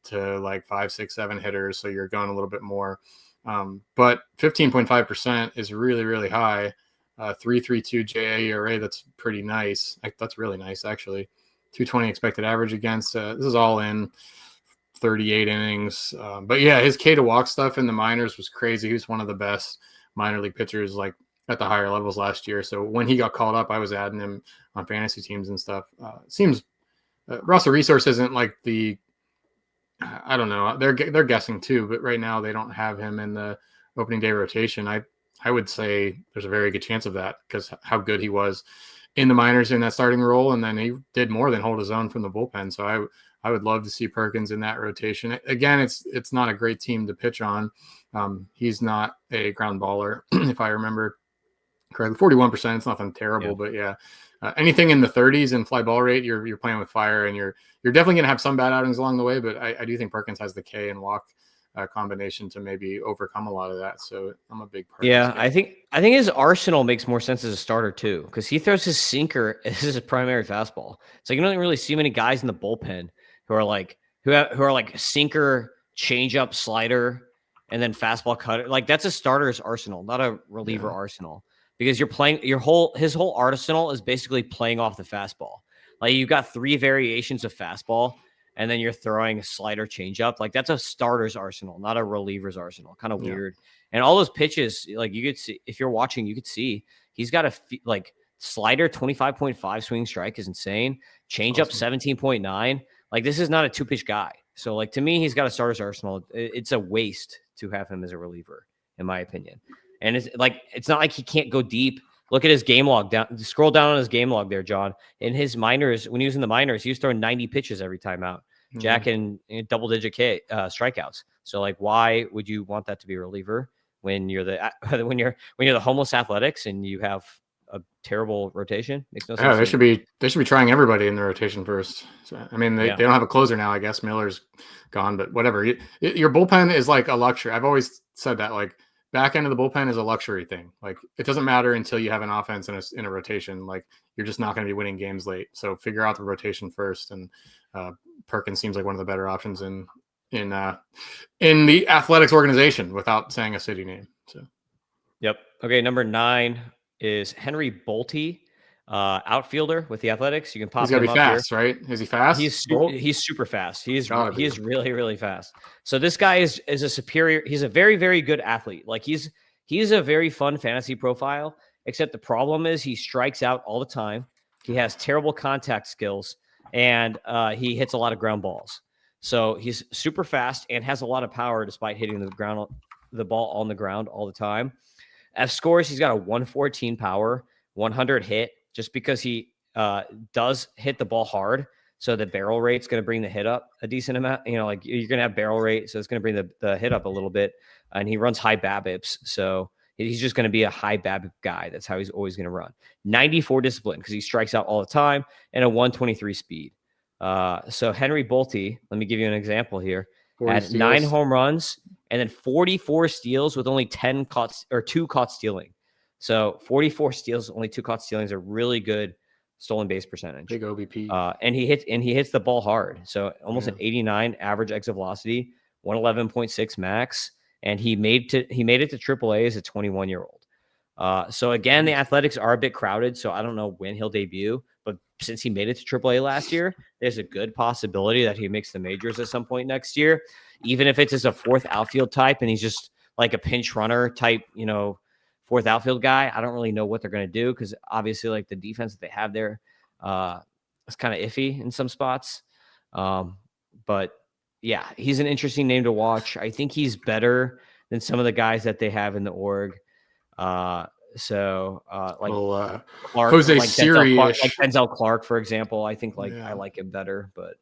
to like 5, 6, 7 hitters, so you're going a little bit more. But 15.5% is really, really high. 3.32 JA ERA, that's pretty nice. That's really nice, actually. 220 expected average against. This is all in 38 innings. But yeah, his K to walk stuff in the minors was crazy. He was one of the best minor league pitchers, like at the higher levels last year. So when he got called up, I was adding him on fantasy teams and stuff. Seems Russell Resource isn't like the I don't know. They're guessing too, but right now they don't have him in the opening day rotation. I would say there's a very good chance of that because how good he was in the minors in that starting role, and then he did more than hold his own from the bullpen. So I would love to see Perkins in that rotation. Again, it's not a great team to pitch on. He's not a ground baller, if I remember correctly. 41%. It's nothing terrible, but yeah. Anything in the 30s in fly ball rate, you're playing with fire, and you're definitely going to have some bad outings along the way. But I do think Perkins has the K and walk combination to maybe overcome a lot of that. So I'm a big Perkins Yeah, guy. I think his arsenal makes more sense as a starter too, because he throws his sinker as his primary fastball. So you don't really see many guys in the bullpen who are like sinker, changeup, slider, and then fastball cutter. Like that's a starter's arsenal, not a reliever arsenal. Because you're playing his whole arsenal is basically playing off the fastball. Like you've got 3 variations of fastball, and then you're throwing a slider changeup. Like that's a starter's arsenal, not a reliever's arsenal. Kind of weird. And all those pitches, like you could see if you're watching, you could see he's got a like slider 25.5 swing strike is insane. Changeup 17.9. Like this is not a 2-pitch guy. So like to me, he's got a starter's arsenal. It's a waste to have him as a reliever, in my opinion. And it's not like he can't go deep. Look at his game log down. Scroll down on his game log there, John. In his minors, when he was in the minors, he was throwing 90 pitches every time out, jacking double-digit strikeouts. So like, why would you want that to be a reliever when you're the homeless Athletics and you have a terrible rotation? Makes no sense. Yeah, they should be trying everybody in the rotation first. So, I mean, they don't have a closer now. I guess Miller's gone, but whatever. Your bullpen is like a luxury. I've always said that, like. Back end of the bullpen is a luxury thing. Like it doesn't matter until you have an offense in a rotation. Like you're just not going to be winning games late. So figure out the rotation first. And Perkins seems like one of the better options in the Athletics organization without saying a city name. So, yep. Okay. Number 9 is Henry Bolte, outfielder with the Athletics. You can pop. He's got to be fast, right? Is he fast? He's super fast. He's really, really fast. So this guy is a superior. He's a very, very good athlete. Like he's a very fun fantasy profile, except the problem is he strikes out all the time. He has terrible contact skills, and he hits a lot of ground balls. So he's super fast and has a lot of power despite hitting the ball on the ground all the time. F scores, he's got a 114 power, 100 hit, just because he does hit the ball hard. So the barrel rate's going to bring the hit up a decent amount. Like you're going to have barrel rate. So it's going to bring the hit up a little bit. And he runs high BABIPs. So he's just going to be a high BABIP guy. That's how he's always going to run. 94 discipline because he strikes out all the time, and a 123 speed. So Henry Bolte, let me give you an example here. Had 9 home runs and then 44 steals with only 2 caught stealing. So 44 steals, only 2 caught stealing is a really good stolen base percentage. Big OBP. And he hits the ball hard. So almost an 89 average exit velocity, 111.6 max, and he made it to AAA as a 21-year-old. So again, the Athletics are a bit crowded, so I don't know when he'll debut, but since he made it to AAA last year, there's a good possibility that he makes the majors at some point next year, even if it's as a 4th outfield type and he's just like a pinch runner type, 4th outfield guy. I don't really know what they're going to do because obviously like the defense that they have there is kind of iffy in some spots. But yeah, he's an interesting name to watch. I think he's better than some of the guys that they have in the org. Clark, Jose Siri, like Denzel Clark, for example. I think I like him better, but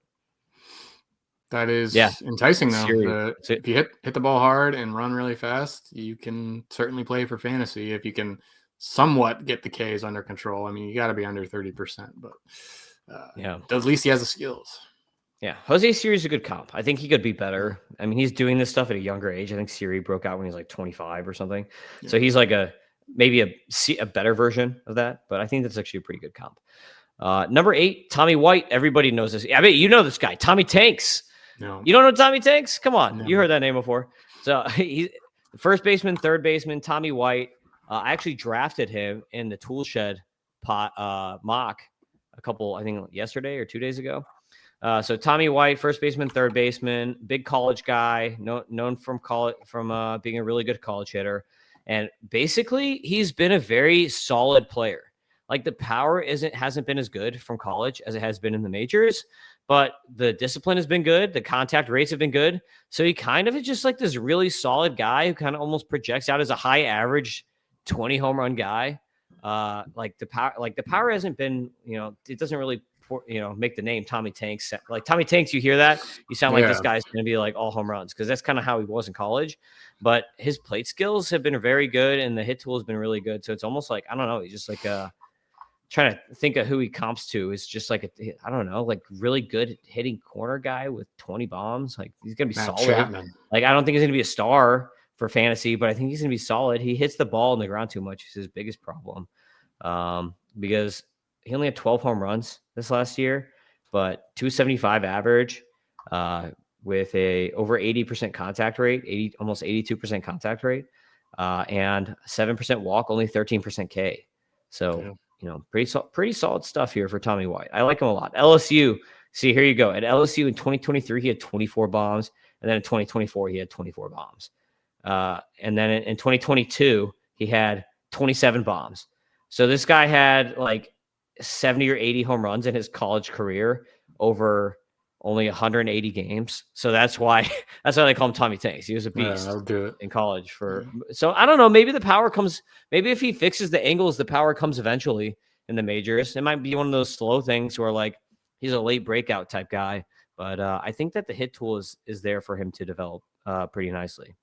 that is enticing though. If you hit the ball hard and run really fast, you can certainly play for fantasy if you can somewhat get the Ks under control. I mean, you got to be under 30%, but at least he has the skills. Yeah, Jose Siri is a good comp. I think he could be better. I mean, he's doing this stuff at a younger age. I think Siri broke out when he was like 25 or something. Yeah. So he's like maybe a better version of that, but I think that's actually a pretty good comp. Number 8, Tommy White. Everybody knows this. I mean, you know this guy, Tommy Tanks. No. You don't know Tommy Tanks? Come on. No. You heard that name before. So he's first baseman, third baseman, Tommy White. I actually drafted him in the Tool Shed mock a couple, I think yesterday or 2 days ago. So Tommy White, first baseman, third baseman, big college guy, known from college, from being a really good college hitter. And basically he's been a very solid player. Like the power hasn't been as good from college as it has been in the majors, but the discipline has been good. The contact rates have been good. So he kind of is just like this really solid guy who kind of almost projects out as a high average 20 home run guy. Like the power hasn't been, it doesn't really, make the name Tommy Tanks. Like Tommy Tanks, you hear that, you sound like this guy's going to be like all home runs, because that's kind of how he was in college. But his plate skills have been very good, and the hit tool has been really good. So it's almost like, I don't know, he's just like trying to think of who he comps to. Is just like I don't know, like really good hitting corner guy with 20 bombs. Like he's gonna be Matt solid. Chapman. Like I don't think he's gonna be a star for fantasy, but I think he's gonna be solid. He hits the ball on the ground too much. Is his biggest problem, because he only had 12 home runs this last year, but 275 average, with a over 80% contact rate, almost 82% contact rate, and 7% walk, only 13% K. So, pretty solid stuff here for Tommy White. I like him a lot. LSU, see, here you go. At LSU in 2023, he had 24 bombs. And then in 2024, he had 24 bombs. And then in 2022, he had 27 bombs. So this guy had like 70 or 80 home runs in his college career over only 180 games. So that's why they call him Tommy Tanks. He was a beast in college so I don't know, maybe the power comes, maybe if he fixes the angles, the power comes eventually in the majors. It might be one of those slow things where like he's a late breakout type guy, but I think that the hit tool is there for him to develop pretty nicely.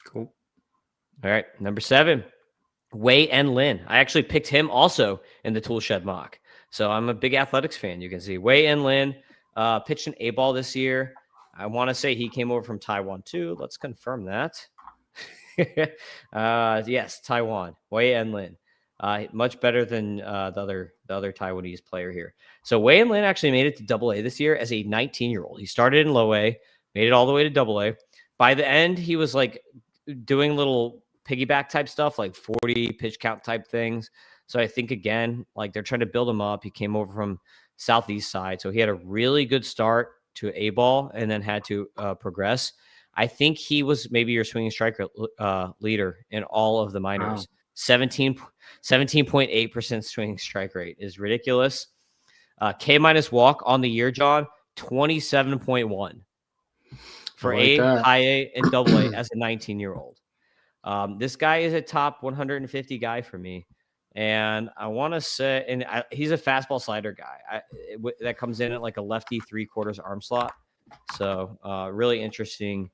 Cool. All right. Number 7, Wei-En Lin. I actually picked him also in the tool shed mock. So I'm a big athletics fan. You can see Wei-En Lin pitched an A-ball this year. I want to say he came over from Taiwan too. Let's confirm that. Yes, Taiwan. Wei-En Lin. Much better than the other Taiwanese player here. So Wei-En Lin actually made it to Double-A this year as a 19-year-old. He started in Low-A, made it all the way to Double-A. By the end, he was like doing little piggyback type stuff, like 40 pitch count type things. So I think, again, like they're trying to build him up. He came over from Southeast side. So he had a really good start to A-ball and then had to progress. I think he was maybe your swinging striker leader in all of the minors. Wow. 17.8% swinging strike rate is ridiculous. K minus walk on the year, John, 27.1 for high A and Double A as a 19-year-old. This guy is a top 150 guy for me. And I want to say, he's a fastball slider guy that comes in at like a lefty 3/4 arm slot. So really interesting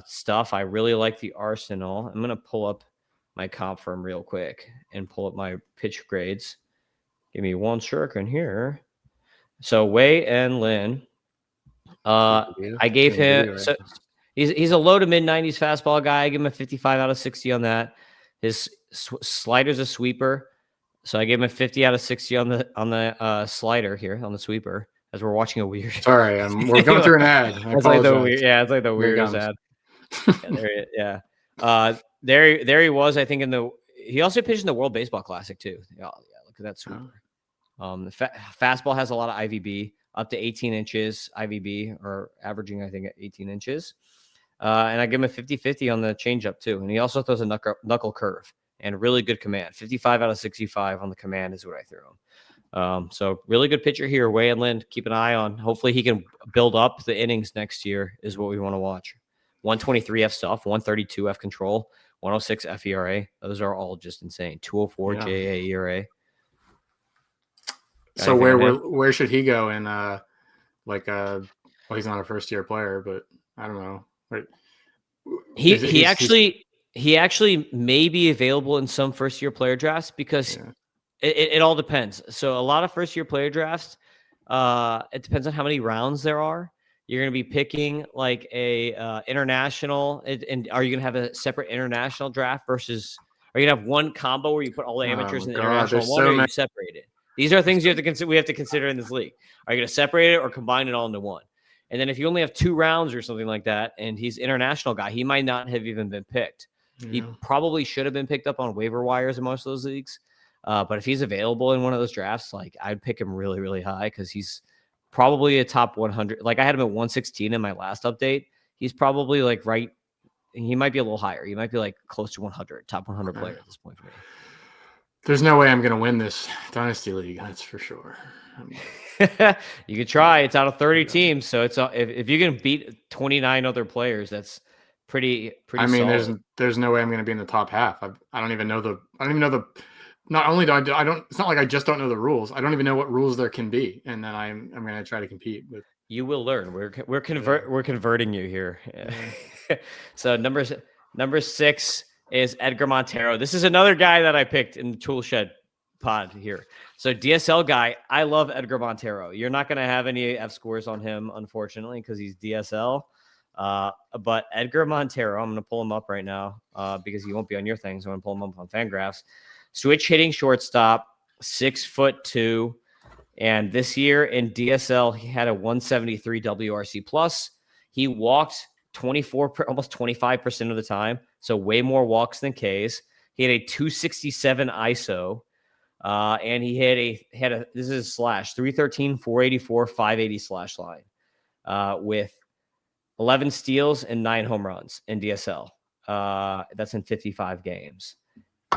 stuff. I really like the arsenal. I'm going to pull up my comp firm real quick and pull up my pitch grades. Give me one second here. So Wei-En Lin, I gave him, so he's a low to mid 90s fastball guy. I give him a 55 out of 60 on that. His slider's a sweeper, so I gave him a 50 out of 60 on the slider here on the sweeper. As we're watching a weird. Sorry, we're going through an ad. It's like the weirdest ad. There he was. I think he also pitched in the World Baseball Classic too. Yeah, look at that sweeper. The fastball has a lot of IVB, up to 18 inches IVB, or averaging I think at 18 inches. And I give him a 50-50 on the changeup too. And he also throws a knuckle curve and really good command. 55 out of 65 on the command is what I threw him. So really good pitcher here, Wei-En Lin. Keep an eye on. Hopefully he can build up the innings next year is what we want to watch. 123 F stuff, 132 F control, 106 F ERA. Those are all just insane. 204 JA ERA. So where should he go in he's not a first year player, but I don't know. Right. He actually may be available in some first year player drafts because it all depends. So a lot of first year player drafts, it depends on how many rounds there are. You're going to be picking like a international, and are you going to have a separate international draft versus? Are you going to have one combo where you put all the amateurs in the international one, or you separate it? These are things you have to consider. We have to consider in this league. Are you going to separate it or combine it all into one? And then if you only have 2 rounds or something like that, and he's international guy, he might not have even been picked. Yeah. He probably should have been picked up on waiver wires in most of those leagues. But if he's available in one of those drafts, like I'd pick him really, really high because he's probably a top 100. Like I had him at 116 in my last update. He's probably like right. He might be a little higher. He might be like close to 100, top 100 player at this point for me. There's no way I'm going to win this Dynasty League. That's for sure. You could try. It's out of 30 teams, so it's if you can beat 29 other players, that's pretty. I mean, solid. there's no way I'm going to be in the top half. I don't even know the. Not only do I don't. It's not like I just don't know the rules. I don't even know what rules there can be, and then I'm going to try to compete with. You will learn. We're converting you here. Yeah. So number 6 is Edgar Montero. This is another guy that I picked in the Toolshed pod here. So DSL guy, I love Edgar Montero. You're not going to have any F scores on him, unfortunately, because he's DSL. But Edgar Montero, I'm going to pull him up right now because he won't be on your thing. So I'm going to pull him up on Fangraphs. Switch hitting shortstop, 6'2". And this year in DSL, he had a 173 WRC plus. He walked almost 25% of the time. So way more walks than Ks. He had a 267 ISO. And he had a this is slash 313, 484, 580 slash line with 11 steals and 9 home runs in DSL. That's in 55 games.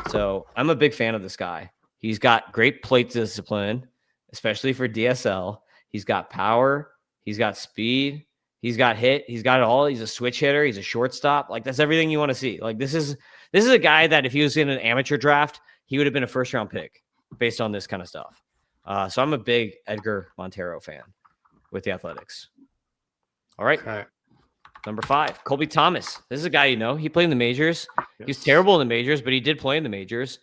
So I'm a big fan of this guy. He's got great plate discipline, especially for DSL. He's got power. He's got speed. He's got hit. He's got it all. He's a switch hitter. He's a shortstop. Like, that's everything you want to see. Like, this is a guy that if he was in an amateur draft, he would have been a first-round pick based on this kind of stuff. So I'm a big Edgar Montero fan with the Athletics. All right. Number 5, Colby Thomas. This is a guy you know. He played in the majors. Yes. He was terrible in the majors, but he did play in the majors.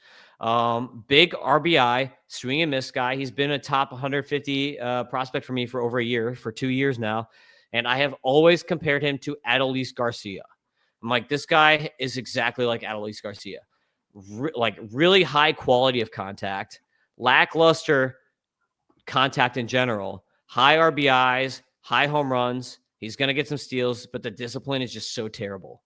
Big RBI, swing and miss guy. He's been a top 150 prospect for me for over a year, for 2 years now. And I have always compared him to Adolis Garcia. I'm like, this guy is exactly like Adolis Garcia. Like, really high quality of contact, lackluster contact in general, high RBIs, high home runs. He's going to get some steals, but the discipline is just so terrible.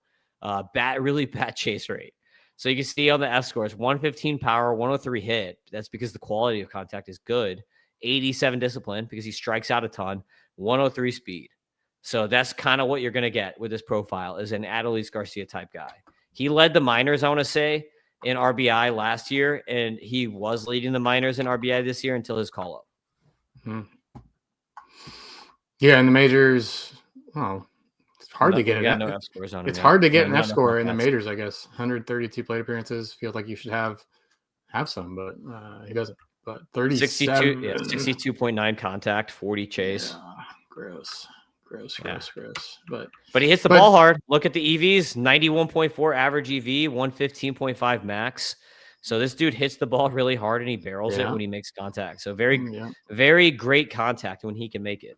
Really bad chase rate. So you can see on the F scores, 115 power, 103 hit. That's because the quality of contact is good. 87 discipline because he strikes out a ton. 103 speed. So that's kind of what you're going to get with this profile, is an Adolis Garcia type guy. He led the minors, I want to say, in RBI last year, and he was leading the minors in RBI this year until his call-up. Mm-hmm. Yeah, in the majors, it's hard to get an F scores on him. It's hard to get an F score in the majors, I guess. 132 plate appearances. Feels like you should have some, but he doesn't. But 37. 62.9 contact, 40 chase. Yeah, gross. But he hits the ball hard. Look at the EVs, 91.4 average EV, 115.5 max. So this dude hits the ball really hard and he barrels it when he makes contact. So very great contact when he can make it.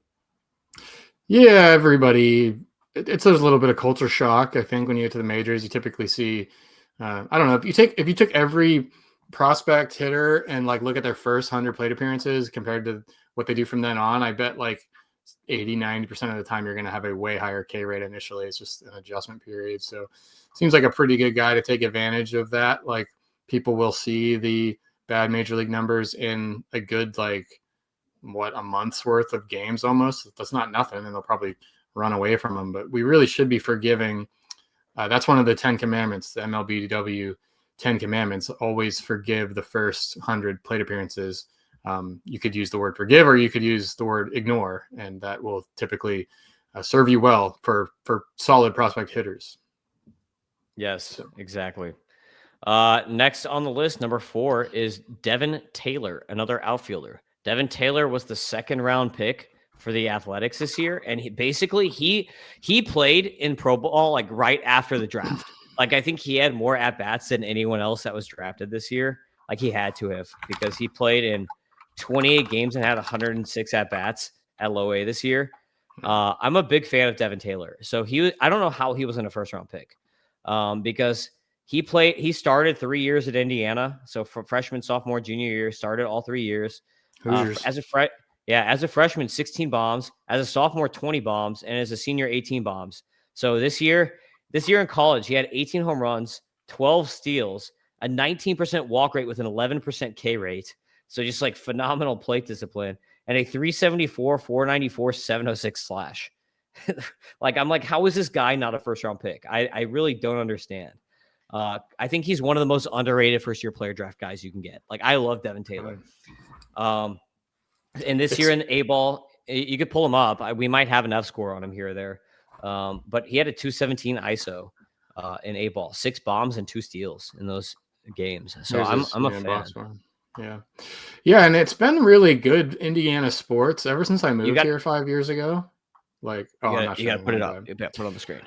Yeah, everybody. It's a little bit of culture shock. I think when you get to the majors, you typically see. I don't know if you took every prospect hitter and like look at their first 100 plate appearances compared to what they do from then on. I bet like 80-90% of the time you're going to have a way higher K rate initially. It's just an adjustment period. So seems like a pretty good guy to take advantage of that. Like, people will see the bad major league numbers in a good, like, a month's worth of games almost. That's not nothing, and they'll probably run away from them. But we really should be forgiving. That's one of the 10 commandments, the MLBW 10 commandments. Always forgive the first 100 plate appearances. You could use the word forgive, or you could use the word ignore, and that will typically serve you well for solid prospect hitters. Yes, exactly. Next on the list, number 4 is Devin Taylor, another outfielder. Devin Taylor was the second round pick for the Athletics this year, and he played in pro ball like right after the draft. Like, I think he had more at bats than anyone else that was drafted this year. Like, he had to have, because he played in 28 games and had 106 at bats at low A this year. I'm a big fan of Devin Taylor. So I don't know how he was in a first round pick, because he started 3 years at Indiana. So for freshman, sophomore, junior year, started all 3 years. As a freshman, 16 bombs. As a sophomore, 20 bombs, and as a senior, 18 bombs. So this year in college, he had 18 home runs, 12 steals, a 19% walk rate with an 11% K rate. So just like phenomenal plate discipline, and a 374, 494, 706 slash. Like, I'm like, how is this guy not a first round pick? I really don't understand. I think he's one of the most underrated first-year player draft guys you can get. Like, I love Devin Taylor. And this year in A-ball, you could pull him up. We might have an F score on him here or there. But he had a 217 ISO in A-ball, 6 bombs and 2 steals in those games. So I'm a fan. Yeah, and it's been really good Indiana sports ever since I moved here 5 years ago. Like, I'm not sure. You gotta put it up. Put it on the screen.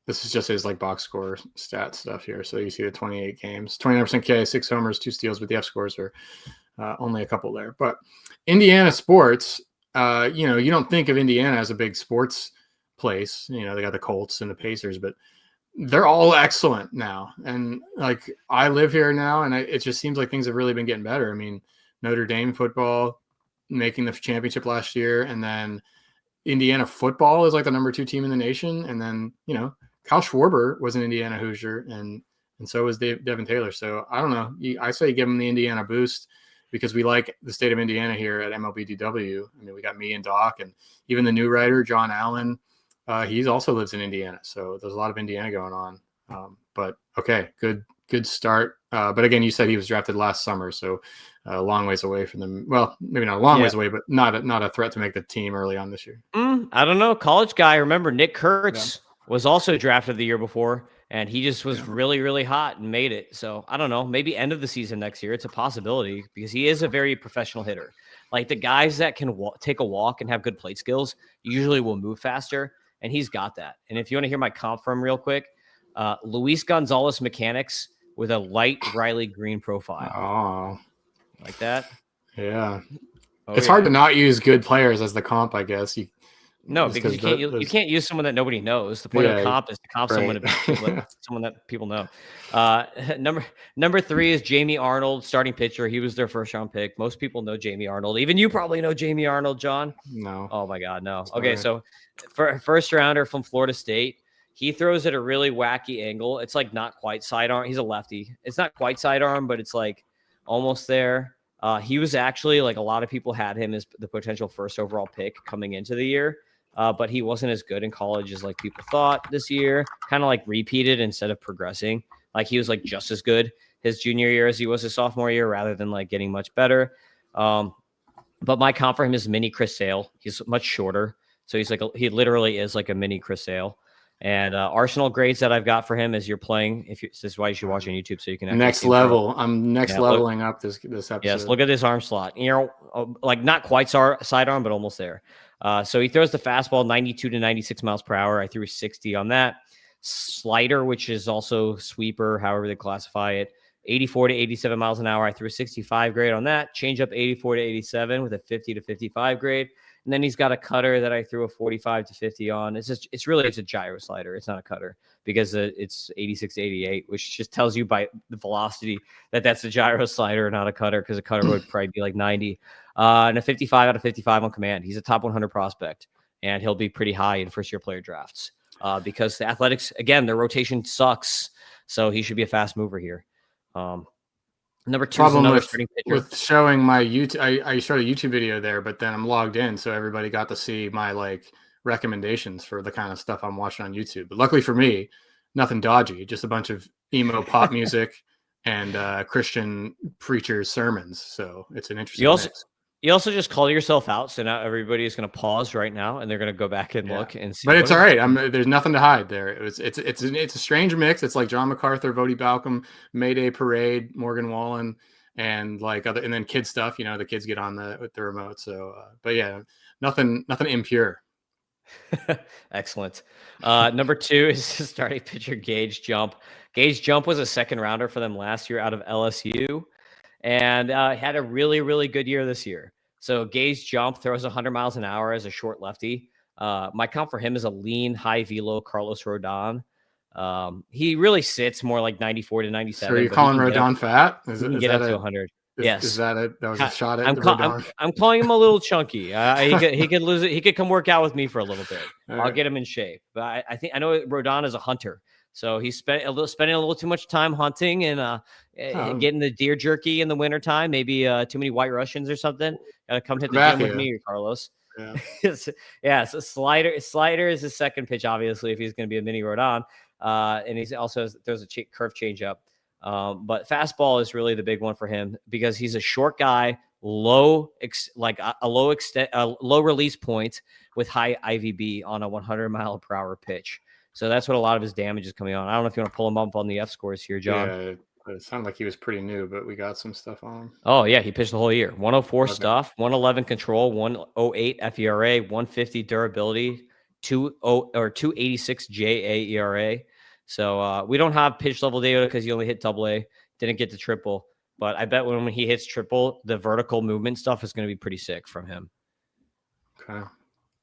This is just his like box score stat stuff here. So you see the 28 games, 29% K, 6 homers, 2 steals, but the F scores are only a couple there. But Indiana sports, you don't think of Indiana as a big sports place. They got the Colts and the Pacers, but they're all excellent now. And like, I live here now, and it just seems like things have really been getting better. I mean, Notre Dame football making the championship last year, and then Indiana football is like the number 2 team in the nation. And then, Kyle Schwarber was an Indiana Hoosier, and so was Devin Taylor. So I don't know. I say give him the Indiana boost because we like the state of Indiana here at MLBDW. I mean, we got me and Doc, and even the new writer, John Allen. He also lives in Indiana. So there's a lot of Indiana going on. But okay, good start. But again, you said he was drafted last summer, so a long ways away from them. Well, maybe not a long ways away, but not a threat to make the team early on this year. I don't know. College guy. Remember, Nick Kurtz was also drafted the year before, and he just was really, really hot and made it. So I don't know. Maybe end of the season next year. It's a possibility because he is a very professional hitter. Like the guys that can take a walk and have good plate skills usually will move faster, and he's got that. And if you want to hear my comp from real quick, Luis Gonzalez mechanics with a light Riley Green profile. Oh, like that? Yeah. It's hard to not use good players as the comp, I guess. Because you can't use someone that nobody knows. The point of comp is to comp someone that people know. Number 3 is Jamie Arnold, starting pitcher. He was their first round pick. Most people know Jamie Arnold. Even you probably know Jamie Arnold, John. No. Oh my God, no. Okay, so for first rounder from Florida State, he throws at a really wacky angle. It's like not quite sidearm. He's a lefty. It's not quite sidearm, but it's like almost there. He was actually, like, a lot of people had him as the potential first overall pick coming into the year. But he wasn't as good in college as like people thought this year. Kind of like repeated instead of progressing. Like he was like just as good his junior year as he was his sophomore year, rather than like getting much better. But my comp for him is mini Chris Sale. He's much shorter, so he literally is like a mini Chris Sale. And Arsenal grades that I've got for him is this is why you should watch on YouTube so you can next level. I'm leveling up this episode. Yes, look at this arm slot. Like not quite sidearm, but almost there. So he throws the fastball 92 to 96 miles per hour. I threw 60 on that. Slider, which is also sweeper, however they classify it, 84 to 87 miles an hour. I threw a 65 grade on that. Change up 84 to 87 with a 50 to 55 grade. And then he's got a cutter that I threw a 45 to 50 on. It's a gyro slider. It's not a cutter because it's 86 to 88, which just tells you by the velocity that that's a gyro slider, not a cutter, because a cutter would probably be like 90. And a 55 out of 55 on command. He's a top 100 prospect, and he'll be pretty high in first-year player drafts because the Athletics, again, their rotation sucks, so he should be a fast mover here. Number 2 is another starting pitcher. With showing my YouTube, I showed a YouTube video there, but then I'm logged in, so everybody got to see my like recommendations for the kind of stuff I'm watching on YouTube. But luckily for me, nothing dodgy, just a bunch of emo pop music and Christian preachers' sermons. So it's an interesting mix. You also just call yourself out, so now everybody is going to pause right now, and they're going to go back and look and see. But it's all right. There's nothing to hide there. It's a strange mix. It's like John MacArthur, Vody Balcom, Mayday Parade, Morgan Wallen, and like and then kid stuff. The kids get on with the remote. So, but yeah, nothing impure. Excellent. Number 2 is starting pitcher Gage Jump. Gage Jump was a second rounder for them last year out of LSU. And had a really, really good year this year. So Gage Jump throws 100 miles an hour as a short lefty. My comp for him is a lean, high velo Carlos Rodon. He really sits more like 94 to 97. So are you calling Rodon fat? He can get up to 100. Yes. Is that it? That was a shot at Rodon? I'm calling him a little chunky. He could lose it. He could come work out with me for a little bit. I'll get him in shape. But I know Rodon is a hunter. So he's spending a little too much time hunting and getting the deer jerky in the wintertime. Maybe too many White Russians or something. Gotta come hit the gym with me, Carlos. Yeah. So slider is his second pitch, obviously, if he's going to be a mini Rodon. and he's also throws a curve changeup. But fastball is really the big one for him because he's a short guy, low low release point with high IVB on a 100-mile-per-hour pitch. So that's what a lot of his damage is coming on. I don't know if you want to pull him up on the F scores here, John. Yeah, it sounded like he was pretty new, but we got some stuff on him. Oh, yeah, he pitched the whole year. 104 stuff, 111 control, 108 FERA, 150 durability, 286 JA ERA. So we don't have pitch level data because he only hit AA, didn't get to triple. But I bet when he hits triple, the vertical movement stuff is going to be pretty sick from him. Okay.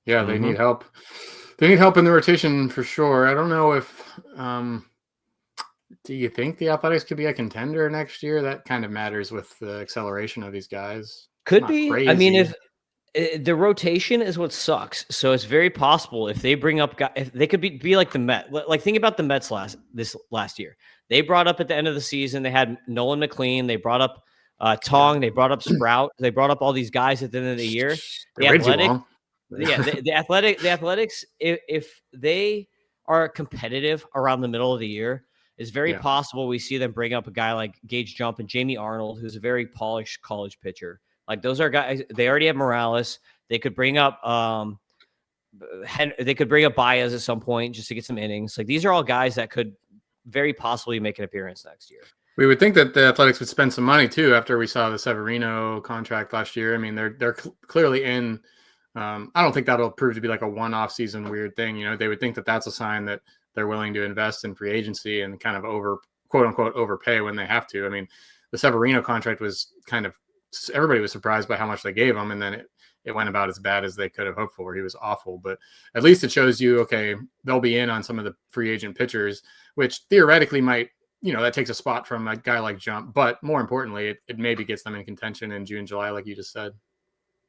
Yeah, they need help. They need help in the rotation for sure. I don't know if do you think the Athletics could be a contender next year? That kind of matters with the acceleration of these guys. Could be. Crazy. I mean, if the rotation is what sucks. So it's very possible if they bring up guys, if they could be like the Mets. Like think about the Mets last year. They brought up at the end of the season. They had Nolan McLean. They brought up Tong. They brought up Sprout. They brought up all these guys at the end of the year. The Athletics, if they are competitive around the middle of the year, it's very possible we see them bring up a guy like Gage Jump and Jamie Arnold, who's a very polished college pitcher. Like those are guys. They already have Morales. They could bring up Baez at some point just to get some innings. Like these are all guys that could very possibly make an appearance next year. We would think that the Athletics would spend some money too after we saw the Severino contract last year. I mean, they're clearly in. I don't think that'll prove to be like a one-off season weird thing. You know, they would think that that's a sign that they're willing to invest in free agency and kind of quote unquote overpay when they have to. I mean, the Severino contract was kind of, everybody was surprised by how much they gave him, and then it went about as bad as they could have hoped for. He was awful, but at least it shows you, okay, they'll be in on some of the free agent pitchers, which theoretically might, you know, that takes a spot from a guy like Jump, but more importantly, it maybe gets them in contention in June, July, like you just said.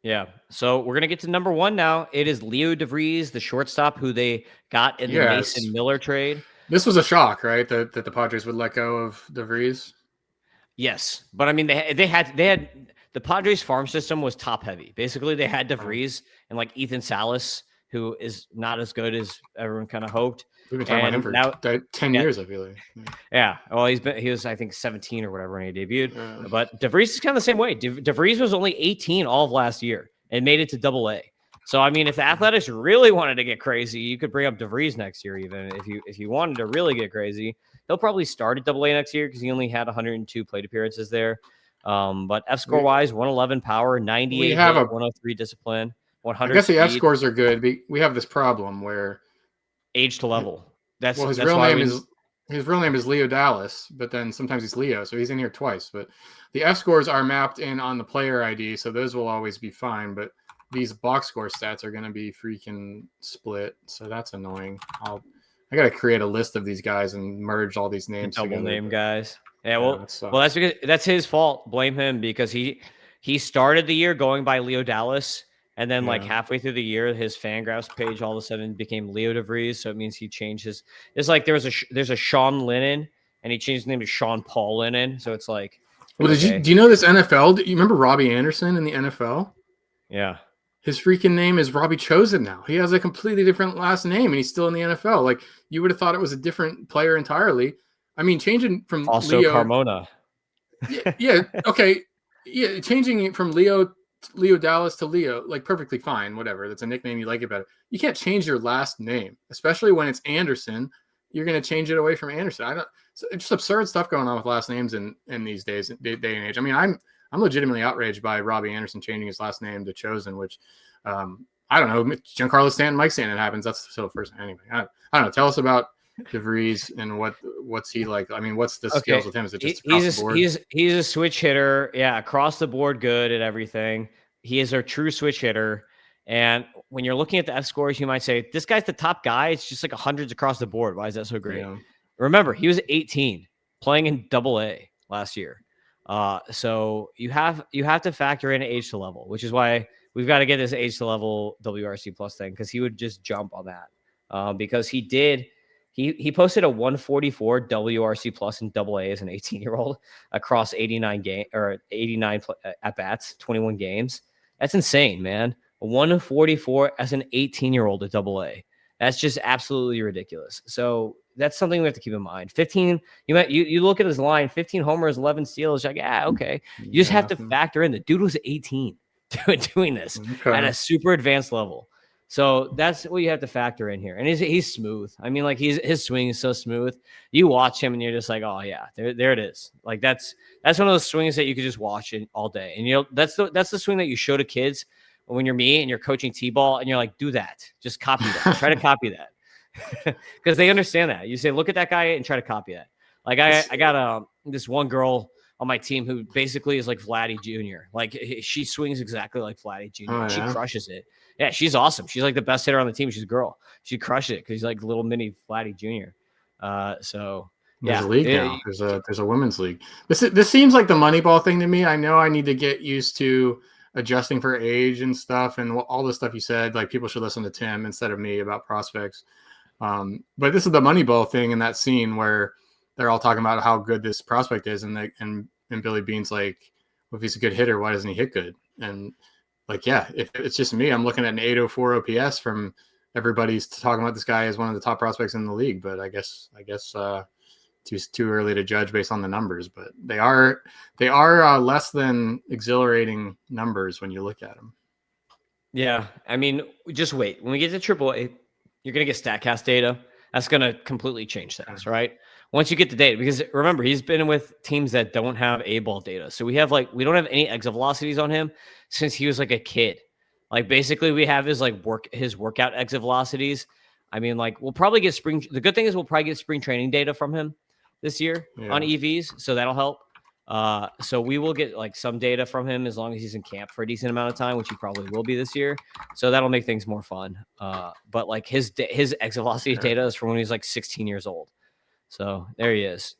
Yeah. So we're going to get to number one now. It is Leo DeVries, the shortstop who they got in the Mason Miller trade. This was a shock, right? That the Padres would let go of DeVries. Yes. But I mean, they had the Padres farm system was top heavy. Basically they had DeVries and like Ethan Salas, who is not as good as everyone kind of hoped. We've been talking about him for 10 years, I feel like. Yeah. Well, he was, I think, 17 or whatever when he debuted. But DeVries is kind of the same way. DeVries was only 18 all of last year and made it to AA. So, I mean, if the Athletics really wanted to get crazy, you could bring up DeVries next year even. If you wanted to really get crazy, he'll probably start at AA next year because he only had 102 plate appearances there. But F-score-wise, 111 power, 98 hit, 103 discipline, 100 I guess the speed. F-scores are good. We have this problem where age to level. His real name is Leo Dallas, but then sometimes he's Leo, so he's in here twice. But the F scores are mapped in on the player ID, so those will always be fine. But these box score stats are going to be freaking split, so that's annoying. I got to create a list of these guys and merge all these names. Double name guys. Yeah, well, that's because that's his fault. Blame him because he started the year going by Leo Dallas. And then like halfway through the year, his Fangraphs page all of a sudden became Leo DeVries. So it means he changed his. It's like there's a Sean Lennon, and he changed his name to Sean Paul Lennon. So it's like. Well, do you know this NFL? Do you remember Robbie Anderson in the NFL? Yeah. His freaking name is Robbie Chosen now. He has a completely different last name, and he's still in the NFL. Like you would have thought it was a different player entirely. I mean, changing from also Leo, Carmona. Yeah. Okay. Yeah. Changing it from Leo Dallas to Leo, like perfectly fine, whatever. That's a nickname, you like it better. You can't change your last name, especially when it's Anderson. You're going to change it away from Anderson. It's just absurd stuff going on with last names in these days, day and age. I mean, I'm legitimately outraged by Robbie Anderson changing his last name to Chosen, which I don't know. Giancarlo Stanton, Mike Stanton happens. That's still the first anyway. I don't know. Tell us about DeVries and what's he like? I mean, what's the skills with him? Is it just across the board? He's a switch hitter. Yeah, across the board, good at everything. He is a true switch hitter. And when you're looking at the F scores, you might say, this guy's the top guy. It's just like hundreds across the board. Why is that so great? Yeah. Remember, he was 18 playing in AA last year. So you have to factor in age to level, which is why we've got to get this age to level WRC plus thing, because he would just jump on that. Because he did. He posted a 144 WRC plus in AA as an 18-year-old across 89 at bats, 21 games. That's insane, man. A 144 as an 18-year-old at AA. That's just absolutely ridiculous. So that's something we have to keep in mind. 15, you look at his line, 15 homers, 11 steals. Like, yeah, okay. You just have to factor in the dude was 18 doing this at a super advanced level. So that's what you have to factor in here. And he's smooth. I mean, like his swing is so smooth. You watch him and you're just like, oh yeah, there it is. Like that's one of those swings that you could just watch it all day. And that's the swing that you show to kids when you're me and you're coaching T-ball and you're like, do that. Just copy that. Try to copy that. Because they understand that. You say, look at that guy and try to copy that. Like I got this one girl on my team who basically is like Vladdy Jr. Like she swings exactly like Vladdy Jr. Oh, yeah? She crushes it. Yeah, she's awesome. She's like the best hitter on the team. She's a girl. She crushed it because she's like little mini Vladdy Jr. So there's a league now. There's a women's league. This seems like the Moneyball thing to me. I know I need to get used to adjusting for age and stuff and all the stuff you said. Like people should listen to Tim instead of me about prospects. But this is the Moneyball thing in that scene where they're all talking about how good this prospect is, and Billy Beane's like, well, if he's a good hitter, why doesn't he hit good? And like, yeah, if it's just me, I'm looking at an 804 OPS from everybody's talking about this guy as one of the top prospects in the league. But I guess too early to judge based on the numbers. But they are less than exhilarating numbers when you look at them. Yeah, I mean, just wait. When we get to AAA, you're gonna get Statcast data. That's gonna completely change things, right? Once you get the data, because remember, he's been with teams that don't have A-ball data. So we don't have any exit velocities on him since he was like a kid. Like basically we have his workout exit velocities. I mean, like we'll probably get the good thing is we'll probably get spring training data from him this year on EVs. So that'll help. So we will get like some data from him as long as he's in camp for a decent amount of time, which he probably will be this year. So that'll make things more fun. But like his exit velocity data is from when he was like 16 years old. So there he is.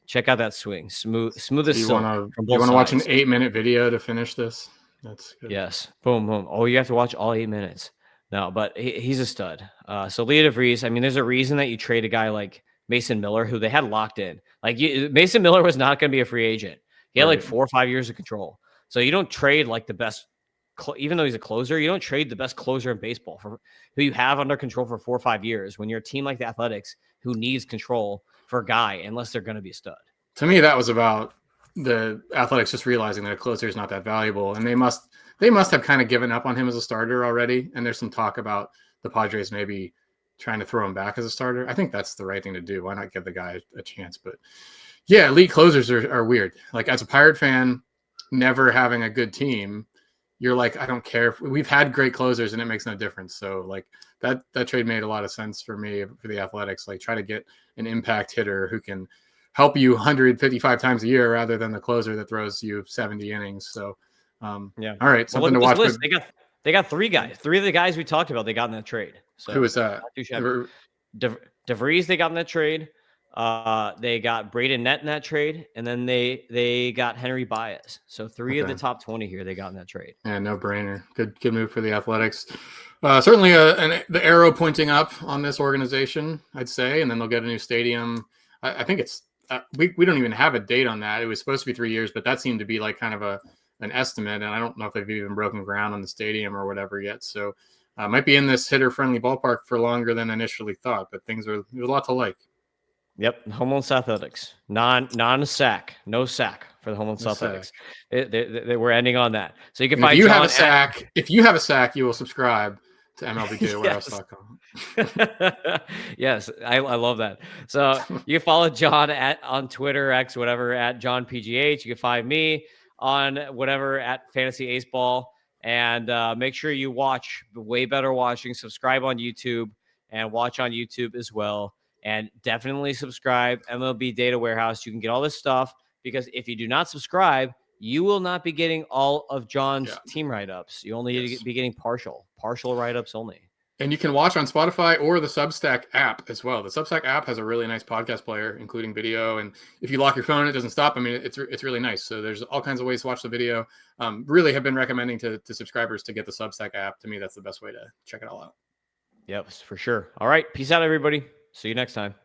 Check out that swing. Smooth as silk. You want to watch an 8-minute video to finish this? That's good. Yes. Boom, boom. Oh, you have to watch all 8 minutes. No, but he's a stud. So Leah DeVries, I mean, there's a reason that you trade a guy like Mason Miller, who they had locked in. Like Mason Miller was not going to be a free agent. He had like 4 or 5 years of control. So you don't trade like the best, even though he's a closer, you don't trade the best closer in baseball for who you have under control for 4 or 5 years when you're a team like the Athletics who needs control for a guy unless they're going to be a stud. To me, that was about the Athletics just realizing that a closer is not that valuable, and they must have kind of given up on him as a starter already. And there's some talk about the Padres maybe trying to throw him back as a starter. I think that's the right thing to do. Why not give the guy a chance? But yeah, elite closers are weird. Like as a Pirate fan, never having a good team, you're like, I don't care. We've had great closers and it makes no difference. So like that trade made a lot of sense for me, for the Athletics. Like try to get an impact hitter who can help you 155 times a year rather than the closer that throws you 70 innings. So yeah. All right. Something to watch. They got 3 guys. 3 of the guys we talked about, they got in that trade. So who was that? DeVries, they got in that trade. They got Braden Nett in that trade, and then they got Henry Baez. So 3 of the top 20 here they got in that trade. Yeah, no brainer. Good move for the Athletics. Certainly the arrow pointing up on this organization, I'd say, and then they'll get a new stadium. I think it's we don't even have a date on that. It was supposed to be 3 years, but that seemed to be like kind of an estimate, and I don't know if they've even broken ground on the stadium or whatever yet. So might be in this hitter-friendly ballpark for longer than initially thought, but there's a lot to like. Yep, Homeland Athletics, non-sack, no sack for the Homeland Athletics. We're ending on that. So you can find. If you have a sack, you will subscribe to MLBDaily.com. Yes, I love that. So you can follow John on Twitter, X, whatever, at John PGH. You can find me on whatever at Fantasy Ace Ball, and make sure you watch Way Better Watching. Subscribe on YouTube and watch on YouTube as well. And definitely subscribe, MLB Data Warehouse. You can get all this stuff because if you do not subscribe, you will not be getting all of John's team write-ups. You only need to be getting partial write-ups only. And you can watch on Spotify or the Substack app as well. The Substack app has a really nice podcast player, including video. And if you lock your phone, it doesn't stop. I mean, it's really nice. So there's all kinds of ways to watch the video. Really have been recommending to subscribers to get the Substack app. To me, that's the best way to check it all out. Yep, for sure. All right. Peace out, everybody. See you next time.